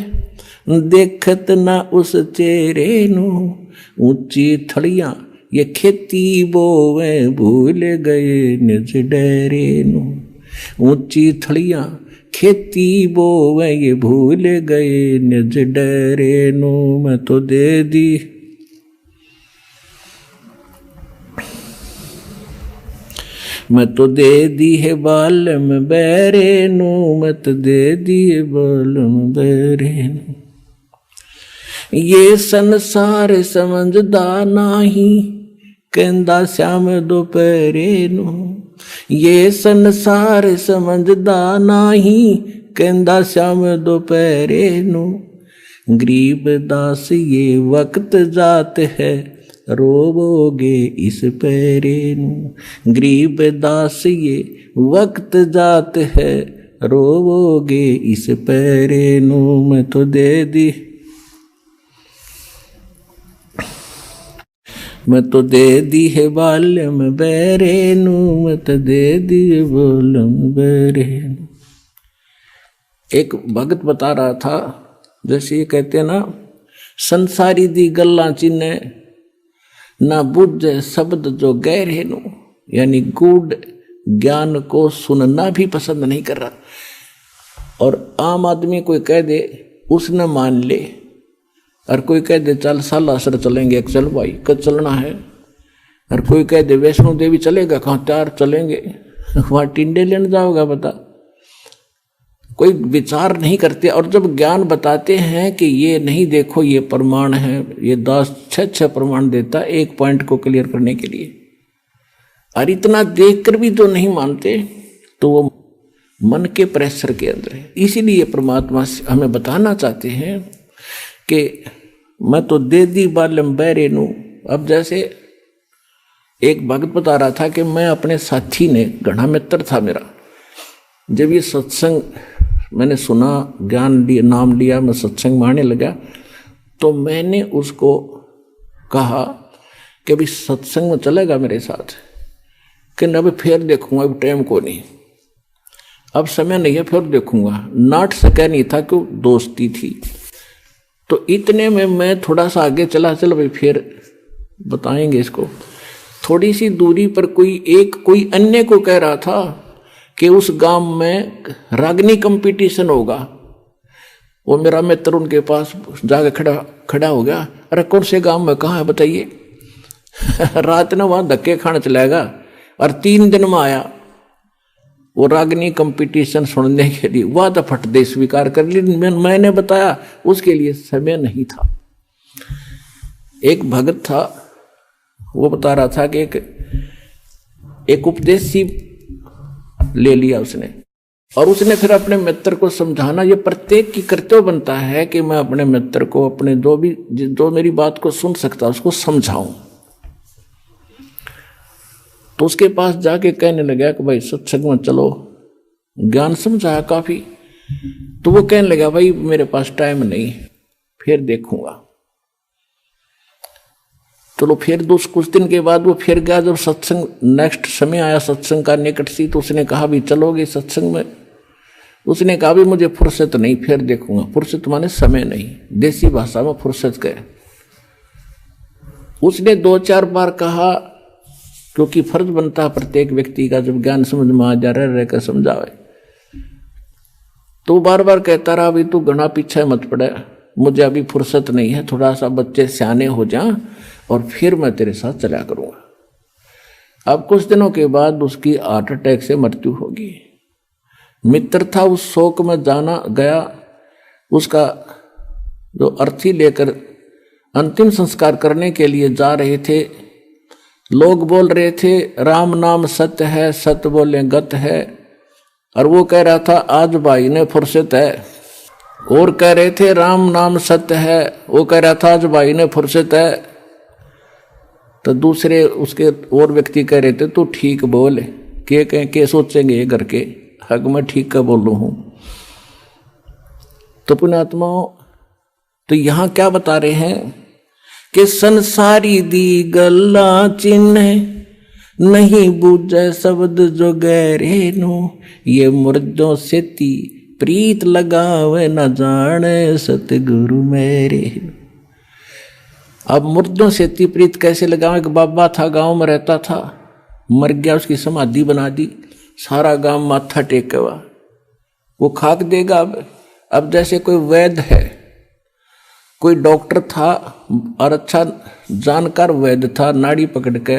देखत ना उस चेहरे नू। ऊंची थड़ियां ये खेती बोवे, भूल गए निज डेरे नू। ऊंची थड़ियां खेती बोवे, ये भूल गए निज डेरे नू। मैं तो दे दी मैं तो दे दी है बालम बैरे नू, मैं तो दे दी है बालम बैरे नू। ये संसार समझदा नाही, कहंदा श्याम दोपहरे नू। ये संसार समझदा नाही, कहंदा श्याम दोपहरे नू। गरीब दास ये वक्त जात है, रोवोगे इस पैरे नू। गरीब दास ये वक्त जात है, रोवोगे इस पैरे नू। मैं तो दे दी मैं तो दे दी है बालम बैरे नू, मैं तो दे दी है बालम बैरे नू। एक भगत बता रहा था, जैसे ये कहते हैं ना, संसारी दी गल्ला चिन्ह ना बुझे शब्द जो गहरे नू, यानी गूढ़ ज्ञान को सुनना भी पसंद नहीं कर रहा। और आम आदमी कोई कह दे उसने मान ले, और कोई कह दे चल सालासर चलेंगे, चल भाई कब चलना है। और कोई कह दे वैष्णो देवी चलेगा, कहाँ त्यार चलेंगे, वहाँ टिंडे लेने जाओगा बता। कोई विचार नहीं करते। और जब ज्ञान बताते हैं कि ये नहीं देखो ये प्रमाण है, ये 10-6 प्रमाण देता एक पॉइंट को क्लियर करने के लिए, और इतना देखकर भी तो नहीं मानते, तो वो मन के प्रेशर के अंदर है। इसीलिए परमात्मा हमें बताना चाहते हैं कि मैं तो दे दी बालम बैरे नू। अब जैसे एक भक्त बता रहा था कि मैं अपने साथी ने, घना मित्र था मेरा, जब ये सत्संग मैंने सुना, ज्ञान लिया, नाम लिया, मैं सत्संग मानने लगा, तो मैंने उसको कहा कि अभी सत्संग में चलेगा मेरे साथ, कि अब फिर देखूंगा, अब टाइम को नहीं, अब समय नहीं है, फिर देखूंगा। नाट सका नहीं था कि दोस्ती थी। तो इतने में मैं थोड़ा सा आगे चला, चलो भाई फिर बताएंगे इसको। थोड़ी सी दूरी पर कोई अन्य को कह रहा था कि उस गांव में रागनी कंपटीशन होगा। वो मेरा मित्र उनके पास जाके खड़ा हो गया, अरे कौन से गांव में, कहाँ है बताइए। रात ने वहां धक्के खाने चलाएगा, और 3 दिन में आया वो रागनी कंपटीशन सुनने के लिए। वह तो फट दे स्वीकार कर ली, मैंने बताया उसके लिए समय नहीं था। एक भगत था, वो बता रहा था कि एक उपदेश ले लिया उसने, और उसने फिर अपने मित्र को समझाना। ये प्रत्येक की कर्तव्य बनता है कि मैं अपने मित्र को, अपने जो मेरी बात को सुन सकता उसको समझाऊं। तो उसके पास जाके कहने लगा कि भाई सत्संग में चलो, ज्ञान समझाया काफी। तो वो कहने लगा भाई मेरे पास टाइम नहीं, फिर देखूंगा। चलो फिर कुछ दिन के बाद वो फिर गया। जब सत्संग नेक्स्ट समय आया, सत्संग का निकट सी, तो उसने कहा भी चलोगे सत्संग में। उसने कहा भी मुझे फुर्सत नहीं, फिर देखूंगा। फुर्सत माने समय नहीं, देसी भाषा में फुर्सत कहे। उसने 2-4 बार कहा, क्योंकि फर्ज बनता है प्रत्येक व्यक्ति का, जब ज्ञान समझ में आ जा रहकर समझावे। तो बार बार कहता रहा भी तू घना पीछे मत पड़े, मुझे अभी फुर्सत नहीं है, थोड़ा सा बच्चे सियाने हो जा और फिर मैं तेरे साथ चला करूंगा। अब कुछ दिनों के बाद उसकी हार्ट अटैक से मृत्यु होगी। मित्र था, उस शोक में जाना गया। उसका जो अर्थी लेकर अंतिम संस्कार करने के लिए जा रहे थे, लोग बोल रहे थे राम नाम सत्य है, सत्य बोले गत है। और वो कह रहा था आज भाई ने फुर्सत है। और कह रहे थे राम नाम सत्य है, वो कह रहा था आज भाई ने फुर्सत है। तो दूसरे उसके और व्यक्ति कह रहे थे तू ठीक बोल, के सोचेंगे घर के, हक मैं ठीक का बोलू हूं। तो पुण्यात्माओं, तो यहां क्या बता रहे हैं कि संसारी दी गल्ला चिन्ह नहीं बूझे शब्द जो गहरे नो, ये मुर्दों से ती प्रीत लगावे न जाने सतगुरु मेरे। अब मुर्दों से ती प्रीत कैसे लगावे? कि बाबा था, गांव में रहता था, मर गया, उसकी समाधि बना दी, सारा गांव माथा टेके हुआ, वो खाक देगा। अब जैसे कोई वैद्य है, कोई डॉक्टर था और अच्छा जानकार वैद्य था, नाड़ी पकड़ के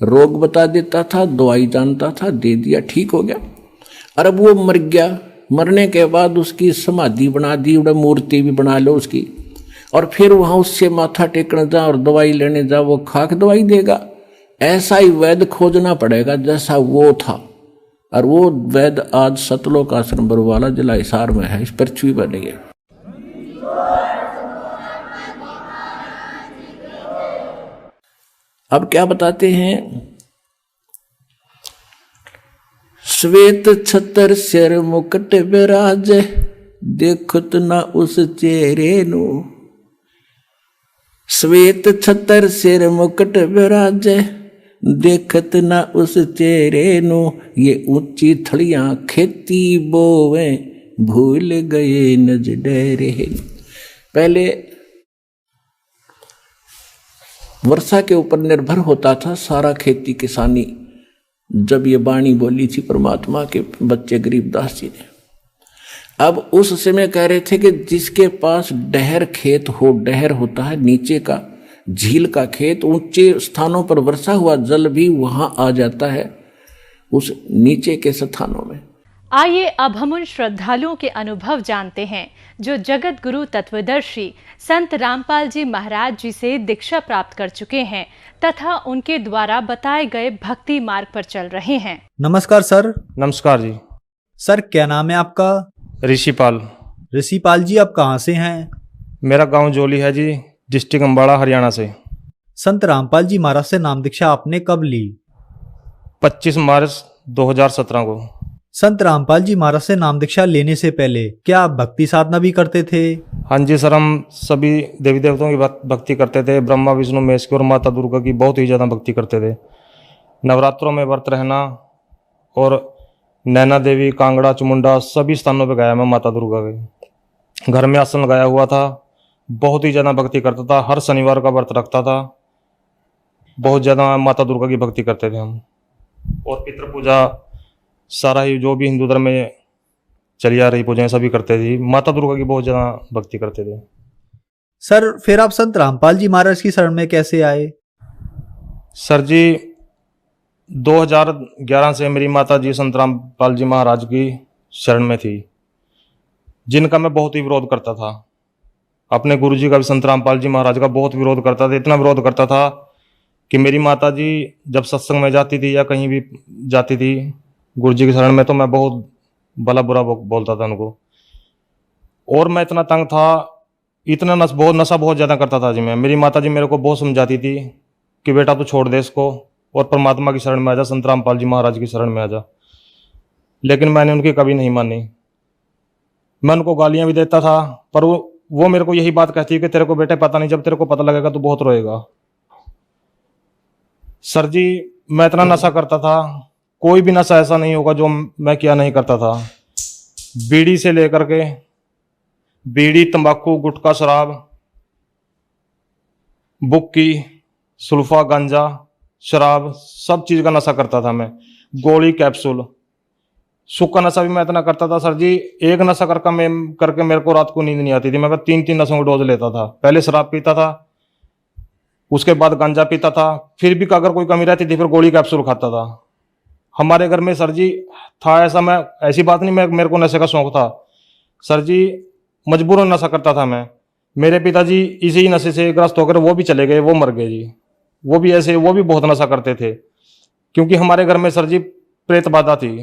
रोग बता देता था, दवाई जानता था, दे दिया, ठीक हो गया। और अब वो मर गया, मरने के बाद उसकी समाधि बना दी, मूर्ति भी बना लो उसकी, और फिर वहां उससे माथा टेकने जा और दवाई लेने जा, वो खाक दवाई देगा। ऐसा ही वैद्य खोजना पड़ेगा जैसा वो था। और वो वैद्य आज सतलोक आश्रम बरवाला जिला हिसार में है, इस पृथ्वी पर नहीं है। अब क्या बताते हैं? श्वेत छतर सिर मुकुट विराज, देखत ना उस चेहरे नु। श्वेत छतर सिर मुकुट विराज, देखत ना उस चेहरे नु। ये ऊंची थड़ियां खेती बोवे, भूल गए नज डेरे। पहले वर्षा के ऊपर निर्भर होता था सारा खेती किसानी। जब ये वाणी बोली थी परमात्मा के बच्चे गरीबदास जी ने, अब उस समय कह रहे थे कि जिसके पास डहर खेत हो, डहर होता है नीचे का, झील का खेत, ऊंचे स्थानों पर वर्षा हुआ जल भी वहां आ जाता है उस नीचे के स्थानों में। आइए अब हम उन श्रद्धालुओं के अनुभव जानते हैं जो जगत गुरु तत्वदर्शी संत रामपाल जी महाराज जी से दीक्षा प्राप्त कर चुके हैं तथा उनके द्वारा बताए गए भक्ति मार्ग पर चल रहे हैं। नमस्कार सर। नमस्कार जी। सर क्या नाम है आपका? ऋषिपाल। ऋषिपाल जी, आप कहाँ से हैं? मेरा गांव जोली है जी, डिस्ट्रिक्ट अम्बाड़ा, हरियाणा से। संत रामपाल जी महाराज से नाम दीक्षा आपने कब ली? 25 मार्च 2017 को। संत रामपाल जी महाराज से नाम दीक्षा लेने से पहले क्या आप भक्ति साधना भी करते थे? हाँ जी सर, हम सभी देवी देवताओं की भक्ति करते थे। ब्रह्मा विष्णु महेश की और माता दुर्गा की बहुत ही ज़्यादा भक्ति करते थे। नवरात्रों में व्रत रहना और नैना देवी, कांगड़ा, चमुंडा सभी स्थानों पर गया मैं माता दुर्गा के। घर में आसन लगाया हुआ था, बहुत ही ज़्यादा भक्ति करता था। हर शनिवार का व्रत रखता था, बहुत ज़्यादा माता दुर्गा की भक्ति करते थे हम। और पितृ पूजा सारा ही जो भी हिंदू धर्म में चली आ रही पूजाएं सभी करते थे। माता दुर्गा की बहुत ज़्यादा भक्ति करते थे। सर फिर आप संत रामपाल जी महाराज की शरण में कैसे आए? सर जी 2011 से मेरी माता जी संत रामपाल जी महाराज की शरण में थी, जिनका मैं बहुत ही विरोध करता था। अपने गुरु जी का भी संत रामपाल जी महाराज का बहुत विरोध करता था। इतना विरोध करता था कि मेरी माता जी जब सत्संग में जाती थी या कहीं भी जाती थी गुरु जी की शरण में, तो मैं बहुत भला बुरा बोलता था उनको। और मैं इतना तंग था, इतना नशा बहुत ज़्यादा करता था जी मैं। मेरी माता जी मेरे को बहुत समझाती थी कि बेटा तू छोड़ दे इसको और परमात्मा की शरण में आ जा, संत रामपाल जी महाराज की शरण में आ जा। लेकिन मैंने उनकी कभी नहीं मानी। मैं उनको गालियाँ भी देता था, पर वो मेरे को यही बात कहती है कि तेरे को बेटे पता नहीं, जब तेरे को पता लगेगा तो बहुत रोएगा। सर जी मैं इतना नशा करता था, कोई भी नशा ऐसा नहीं होगा जो मैं क्या नहीं करता था। बीड़ी से लेकर के बीड़ी, तंबाकू, गुटखा, शराब, बुक्की, सुल्फा, गांजा, शराब, सब चीज का नशा करता था मैं। गोली, कैप्सूल, सूखा नशा भी मैं इतना करता था सर जी। एक नशा करके मेरे को रात को नींद नहीं आती थी। मैं 3-3 नशों की डोज लेता था। पहले शराब पीता था, उसके बाद गांजा पीता था, फिर भी अगर कोई कमी रहती थी फिर गोली, कैप्सूल खाता था। हमारे घर में सर जी था ऐसा, मैं ऐसी बात नहीं मेरे को नशे का शौक था सर जी, मजबूरन नशा करता था मैं। मेरे पिताजी इसी नशे से ग्रस्त होकर वो भी चले गए, वो मर गए जी। वो भी बहुत नशा करते थे, क्योंकि हमारे घर में सर जी प्रेत बाधा थी।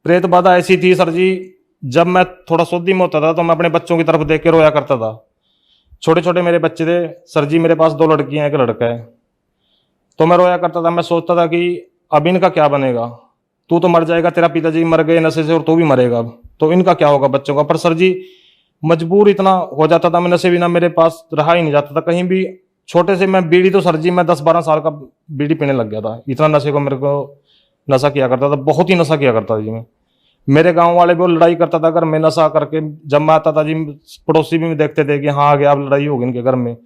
प्रेत बाधा ऐसी थी सर जी, जब मैं थोड़ा सोदी में होता था तो मैं अपने बच्चों की तरफ देख के रोया करता था। छोटे छोटे मेरे बच्चे थे सर जी, मेरे पास 2 लड़कियां, 1 लड़का है। तो मैं रोया करता था। मैं सोचता था कि अब इनका क्या बनेगा, तू तो मर जाएगा, तेरा पिताजी मर गए नशे से और तू भी मरेगा, अब तो इनका क्या होगा बच्चों का। पर सर जी मजबूर इतना हो जाता था, मैं नशे बिना मेरे पास रहा ही नहीं जाता था कहीं भी। छोटे से मैं बीड़ी तो सर जी मैं 10-12 साल का बीड़ी पीने लग गया था, इतना नशे को मेरे को नशा किया करता था, बहुत ही नशा किया करता था जी मैं। मेरे गांव वाले भी वो लड़ाई करता था अगर मैं नशा करके जब मैं आता था जी, पड़ोसी भी देखते थे कि हाँ आगे आप लड़ाई होगी इनके घर में।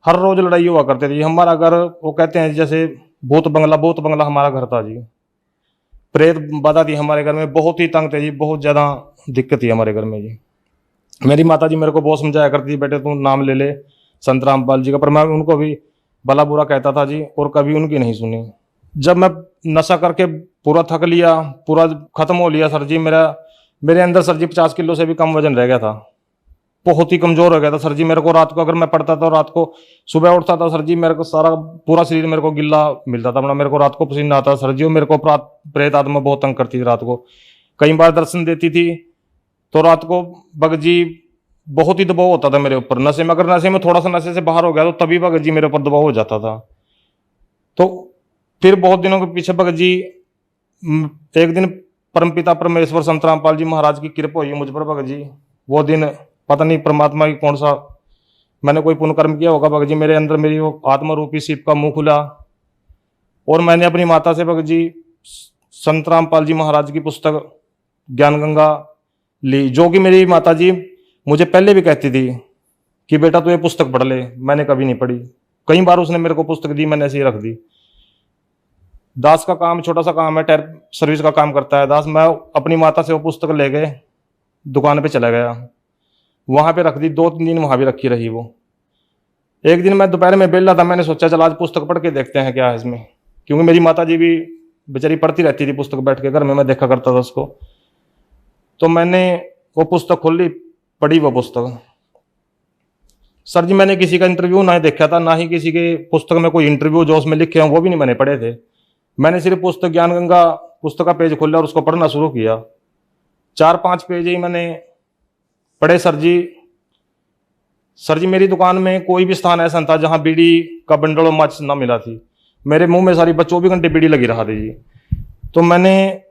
हर रोज लड़ाई हुआ करती थी। हमारा घर वो कहते हैं जैसे भूत बंगला हमारा घर था जी। प्रेत बाधा थी हमारे घर में, बहुत ही तंग थे जी, बहुत ज्यादा दिक्कत थी हमारे घर में जी। मेरी माता जी मेरे को बहुत समझाया करती थी, बेटे तू नाम ले ले संत रामपाल जी का, पर मैं उनको भी भला बुरा कहता था जी और कभी उनकी नहीं सुनी। जब मैं नशा करके पूरा थक लिया, पूरा खत्म हो लिया सर जी, मेरे अंदर सर जी 50 किलो से भी कम वजन रह गया था, बहुत ही कमजोर हो गया था सर जी। मेरे को रात को अगर मैं पढ़ता था, रात को सुबह उठता था सर जी, मेरे को सारा पूरा शरीर मेरे को गिल्ला मिलता था, मेरे को रात को पसीना आता सर जी। और मेरे को प्रेत आत्मा बहुत तंग करती थी रात को, कई बार दर्शन देती थी तो रात को भगत जी बहुत ही दबाव होता था मेरे ऊपर। नशे में अगर नशे में थोड़ा सा नशे से बाहर हो गया तो तभी भगत जी मेरे ऊपर दबाव हो जाता था। तो फिर बहुत दिनों के पीछे भगत जी एक दिन परमपिता परमेश्वर संत रामपाल जी महाराज की कृपा हुई मुझ पर भगत जी। वो दिन पता नहीं परमात्मा की कौन सा मैंने कोई पुण्य कर्म किया होगा भगत जी, मेरे अंदर मेरी वो आत्मा रूपी शिव का मुंह खुला और मैंने अपनी माता से भगत जी संत रामपाल जी महाराज की पुस्तक ज्ञान गंगा ली, जो कि मेरी माता जी मुझे पहले भी कहती थी कि बेटा तू ये पुस्तक पढ़ ले। मैंने कभी नहीं पढ़ी, कई बार उसने मेरे को पुस्तक दी, मैंने ऐसे ही रख दी। दास का काम छोटा सा काम है, टायर सर्विस का काम करता है दास। मैं अपनी माता से वो पुस्तक ले गए दुकान पे चला गया, वहां पे रख दी, 2-3 दिन वहां भी रखी रही वो। एक दिन मैं दोपहर में बेला था, मैंने सोचा चल आज पुस्तक पढ़ के देखते हैं क्या है इसमें, क्योंकि मेरी माता जी भी बेचारी पढ़ती रहती थी पुस्तक बैठ के घर में, मैं देखा करता था उसको। तो मैंने वो पुस्तक खोल ली, पढ़ी वो पुस्तक। सर जी मैंने किसी का इंटरव्यू ना देखा था, ना ही किसी के पुस्तक में कोई इंटरव्यू जो उसमें लिखे हों वो भी नहीं मैंने पढ़े थे। मैंने सिर्फ पुस्तक ज्ञान गंगा पुस्तक का पेज खोला और उसको पढ़ना शुरू किया। 4-5 पेज ही मैंने पढ़े सर जी मेरी दुकान में कोई भी स्थान ऐसा था जहां बीड़ी का बंडल और माचिस ना मिला थी। मेरे मुंह में सारी 24 घंटे बीड़ी लगी रहा थी जी। तो मैंने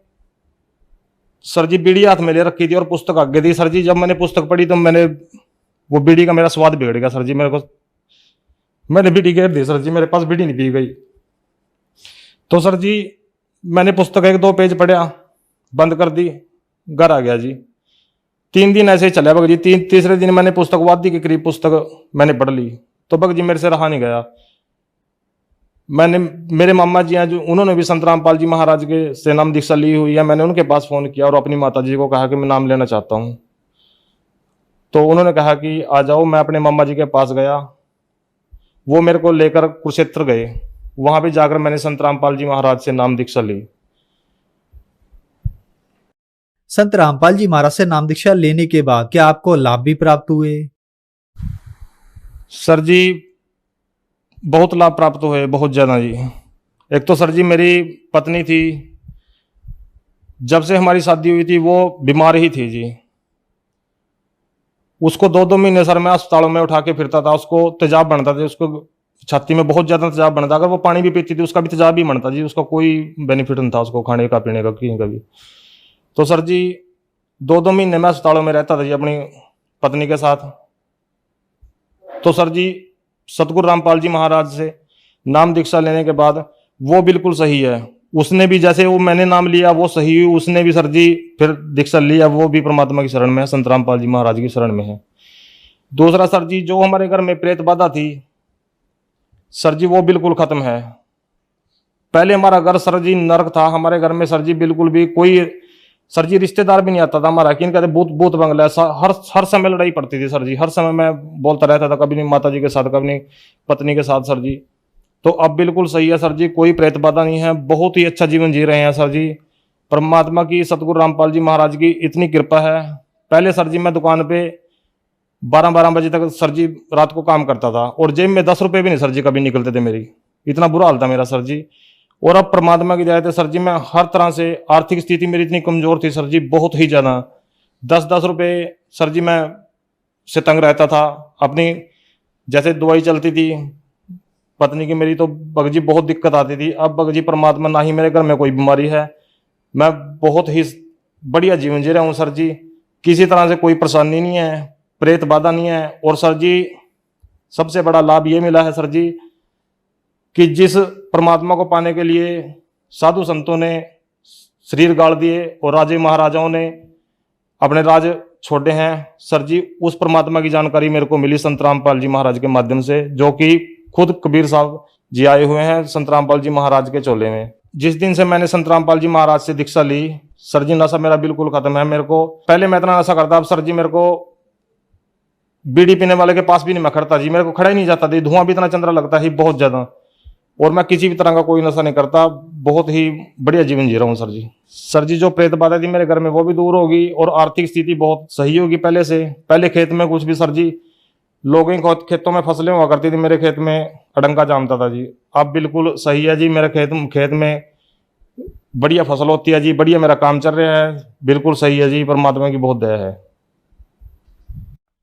सर जी बीड़ी हाथ में ले रखी थी और पुस्तक आगे थी सर जी। जब मैंने पुस्तक पढ़ी तो मैंने वो बीड़ी का मेरा स्वाद बिगड़ गया सर जी। मैंने बीड़ी घेर दी सर जी, मेरे पास बीड़ी नहीं पी गई। तो सर जी मैंने पुस्तक 1-2 पेज पढ़ा, बंद कर दी, घर आ गया जी। 3 दिन ऐसे ही चला भगत जी। तीसरे दिन मैंने पुस्तक वादी के करीब पुस्तक मैंने पढ़ ली, तो भगत जी मेरे से रहा नहीं गया। मेरे मामा जी हैं जो उन्होंने भी संत रामपाल जी महाराज के से नाम दीक्षा ली हुई है, मैंने उनके पास फोन किया और अपनी माता जी को कहा कि मैं नाम लेना चाहता हूँ। तो उन्होंने कहा कि आ जाओ। मैं अपने मामा जी के पास गया, वो मेरे को लेकर कुरुक्षेत्र गए। वहां पे जाकर मैंने संत रामपाल जी महाराज से नाम दीक्षा ली। संत रामपाल जी महाराज से नाम दीक्षा लेने के बाद क्या आपको लाभ भी प्राप्त हुए? सर जी बहुत लाभ प्राप्त हुए, बहुत ज्यादा जी। एक तो सर जी मेरी पत्नी थी, जब से हमारी शादी हुई थी वो बीमार ही थी जी। उसको 2-2 महीने सर मैं अस्पतालों में उठा के फिरता था। उसको तेजाब बनता था, उसको छाती में बहुत ज्यादा तेजाब बनता। अगर वो पानी भी पीती थी उसका भी तेजाब ही बनता जी। उसका कोई बेनिफिट नहीं था उसको खाने का पीने का कहीं का भी। तो सर जी 2-2 महीने में अस्पतालों में रहता था जी अपनी पत्नी के साथ। तो सर जी सतगुरु रामपाल जी महाराज से नाम दीक्षा लेने के बाद वो बिल्कुल सही है। उसने भी जैसे वो मैंने नाम लिया वो सही हुई, उसने भी सर जी फिर दीक्षा लिया, वो भी परमात्मा की शरण में है, संत रामपाल जी महाराज की शरण में है। दूसरा सर जी जो हमारे घर में प्रेत बाधा थी सर जी वो बिल्कुल खत्म है। पहले हमारा घर सर जी नरक था। हमारे घर में सर जी बिल्कुल भी कोई सर जी रिश्तेदार भी नहीं आता था हमारा, कि कहते भूत भूत बंगला। हर समय लड़ाई पड़ती थी सर जी, हर समय मैं बोलता रहता था, कभी नहीं माता जी के साथ, कभी नहीं पत्नी के साथ सर जी। तो अब बिल्कुल सही है सर जी, कोई प्रेत बाधा नहीं है, बहुत ही अच्छा जीवन जी रहे हैं सर जी। परमात्मा की सतगुरु रामपाल जी महाराज की इतनी कृपा है। पहले सर जी मैं दुकान पे 12-12 बजे तक सर जी रात को काम करता था और जेब में 10 रुपए भी नहीं सर जी कभी निकलते थे मेरी, इतना बुरा हाल था मेरा सर जी। और अब परमात्मा की दया से सर जी मैं हर तरह से, आर्थिक स्थिति मेरी इतनी कमजोर थी सर जी, बहुत ही ज्यादा। 10-10 रुपए सर जी मैं से तंग रहता था। अपनी जैसे दवाई चलती थी पत्नी की मेरी, तो भगत जी बहुत दिक्कत आती थी। अब भगत जी परमात्मा, ना ही मेरे घर में कोई बीमारी है, मैं बहुत ही बढ़िया जीवन जी रहा हूँ सर जी, किसी तरह से कोई परेशानी नहीं है। प्रेत बाधा नहीं है। और सर जी सबसे बड़ा लाभ ये मिला है सर जी कि जिस परमात्मा को पाने के लिए साधु संतों ने शरीर गाड़ दिए और राजे महाराजाओं ने अपने राज छोड़े हैं सर जी, उस परमात्मा की जानकारी मेरे को मिली संत रामपाल जी महाराज के माध्यम से, जो कि खुद कबीर साहब जी आए हुए हैं संत रामपाल जी महाराज के चोले में। जिस दिन से मैंने संत रामपाल जी महाराज से दीक्षा ली सर जी, नशा मेरा बिल्कुल खत्म है। मेरे को पहले मैं इतना नशा करता, अब सर जी मेरे को बीड़ी पीने वाले के पास भी नहीं मैं खड़ता जी, मेरे को खड़ा ही नहीं जाता थी। धुआं भी इतना चंद्रा लगता है बहुत ज्यादा, और मैं किसी भी तरह का कोई नशा नहीं करता, बहुत ही बढ़िया जीवन जी रहा हूँ सर जी। सर जी जो प्रेत बाधा थी मेरे घर में वो भी दूर होगी और आर्थिक स्थिति बहुत सही होगी पहले से। पहले खेत में कुछ भी सर जी, लोगों के खेतों में फसलें हुआ करती थी, मेरे खेत में अडंगा जामता था जी। अब बिल्कुल सही है जी, मेरे खेत में बढ़िया फसल होती है जी, बढ़िया मेरा काम चल रहा है, बिल्कुल सही है जी, परमात्मा की बहुत दया है।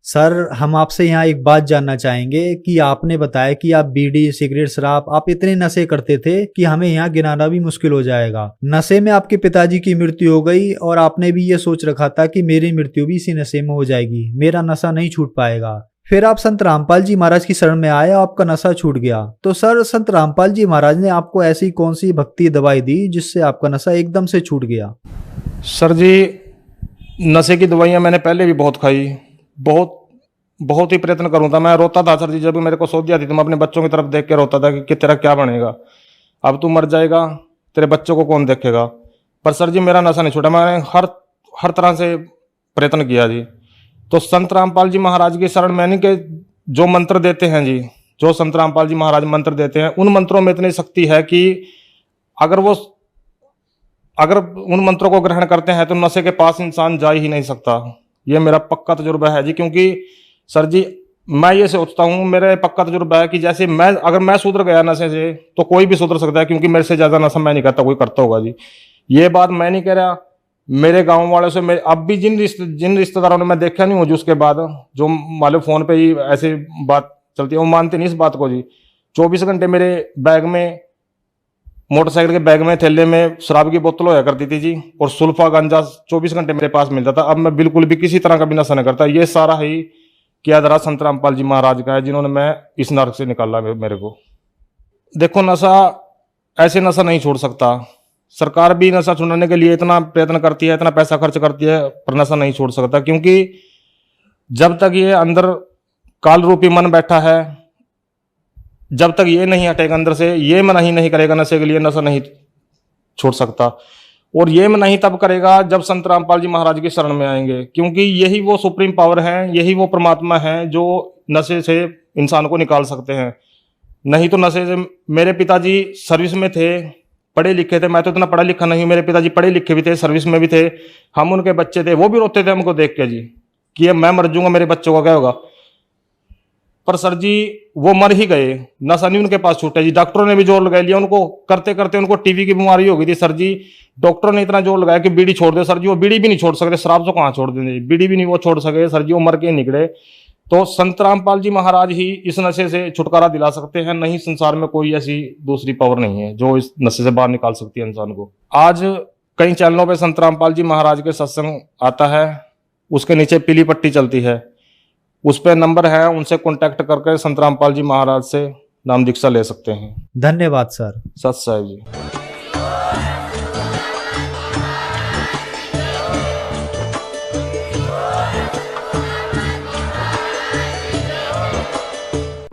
सर हम आपसे यहाँ एक बात जानना चाहेंगे कि आपने बताया कि आप बीड़ी सिगरेट शराब आप इतने नशे करते थे कि हमें यहाँ गिनाना भी मुश्किल हो जाएगा। नशे में आपके पिताजी की मृत्यु हो गई और आपने भी ये सोच रखा था कि मेरी मृत्यु भी इसी नशे में हो जाएगी, मेरा नशा नहीं छूट पाएगा। फिर आप संत रामपाल जी महाराज की शरण में आए, आपका नशा छूट गया। तो सर संत रामपाल जी महाराज ने आपको ऐसी कौन सी भक्ति दवाई दी जिससे आपका नशा एकदम से छूट गया? सर जी नशे की दवाइयाँ मैंने पहले भी बहुत खाई, बहुत ही प्रयत्न करूँ था। मैं रोता था सर जी, जब मेरे को सोच आती थी मैं अपने बच्चों की तरफ देख के रोता था कि तेरा क्या बनेगा, अब तू मर जाएगा, तेरे बच्चों को कौन देखेगा। पर सर जी मेरा नशा नहीं छूटा, मैंने हर तरह से प्रयत्न किया जी। तो संत रामपाल जी महाराज की शरण में के जो मंत्र देते हैं जी, जो संत रामपाल जी महाराज मंत्र देते हैं, उन मंत्रों में इतनी शक्ति है कि अगर उन मंत्रों को ग्रहण करते हैं तो नशे के पास इंसान जा ही नहीं सकता। ये मेरा पक्का तजुर्बा है जी, क्योंकि सर जी मैं ये सोचता हूँ, मेरा पक्का तजुर्बा है कि जैसे अगर मैं सुधर गया नशे से तो कोई भी सुधर सकता है, क्योंकि मेरे से ज्यादा नशा मैं नहीं करता, कोई करता होगा जी। ये बात मैं नहीं कह रहा, मेरे गांव वालों से अब भी जिन रिश्तेदारों ने मैं देखा नहीं हूँ जी, उसके बाद जो मान लो फोन पे ही ऐसी बात चलती है, वो मानते नहीं इस बात को जी। 24 घंटे मेरे बैग में, मोटरसाइकिल के बैग में, थैले में शराब की बोतल होया करती थी जी, और सुल्फा गांजा 24 घंटे मेरे पास मिलता था। अब मैं बिल्कुल भी किसी तरह का भी नशा नहीं करता। ये सारा ही किया धरा संत रामपाल जी महाराज का है, जिन्होंने मैं इस नरक से निकाला मेरे को। देखो नशा ऐसे नशा नहीं छोड़ सकता, सरकार भी नशा छुड़ाने के लिए इतना प्रयत्न करती है, इतना पैसा खर्च करती है, पर नशा नहीं छोड़ सकता। क्योंकि जब तक ये अंदर काल रूपी मन बैठा है, जब तक ये नहीं हटेगा अंदर से, ये मन ही नहीं करेगा नशे के लिए, नशा नहीं छोड़ सकता। और ये मन नहीं तब करेगा जब संत रामपाल जी महाराज की शरण में आएंगे, क्योंकि यही वो सुप्रीम पावर है, यही वो परमात्मा है जो नशे से इंसान को निकाल सकते हैं। नहीं तो नशे से, मेरे पिताजी सर्विस में थे, पढ़े लिखे थे, मैं तो इतना पढ़ा लिखा नहीं हूं, मेरे पिताजी पढ़े लिखे भी थे, सर्विस में भी थे, हम उनके बच्चे थे, वो भी रोते थे हमको देख के जी कि अब मैं मर जाऊंगा, मेरे बच्चों का क्या होगा। पर सर जी वो मर ही गए, नशा नहीं उनके पास छूटा जी। डॉक्टरों ने भी जोर लगा लिया, उनको करते करते उनको टीबी की बीमारी हो गई थी सर जी। डॉक्टरों ने इतना जोर लगाया कि बीड़ी छोड़ दे सर जी, वो बीड़ी भी नहीं छोड़ सकते, शराब तो कहाँ छोड़ देंगे, बीड़ी भी नहीं वो छोड़ सके सर जी, वो मर के निकले। तो संत रामपाल जी महाराज ही इस नशे से छुटकारा दिला सकते हैं, नहीं संसार में कोई ऐसी दूसरी पावर नहीं है जो इस नशे से बाहर निकाल सकती है इंसान को। आज कई चैनलों पे संत रामपाल जी महाराज के सत्संग आता है, उसके नीचे पीली पट्टी चलती है, उस पर नंबर है, उनसे कॉन्टैक्ट करके संत रामपाल जी महाराज से नाम दीक्षा ले सकते हैं। धन्यवाद सर। सत साहिब जी।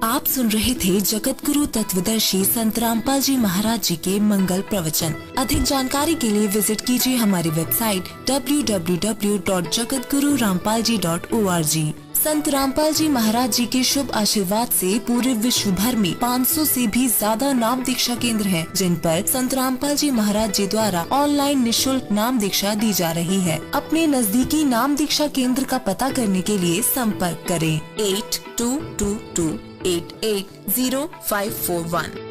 आप सुन रहे थे जगत गुरु तत्वदर्शी संत रामपाल जी महाराज जी के मंगल प्रवचन। अधिक जानकारी के लिए विजिट कीजिए हमारी वेबसाइट www.jagatgururampalji.org। संत रामपाल जी महाराज जी के शुभ आशीर्वाद से पूरे विश्व भर में 500 से भी ज्यादा नाम दीक्षा केंद्र हैं, जिन पर संत रामपाल जी महाराज जी द्वारा ऑनलाइन निशुल्क नाम दीक्षा दी जा रही है। अपने नजदीकी नाम दीक्षा केंद्र का पता करने के लिए संपर्क करें 8222880541।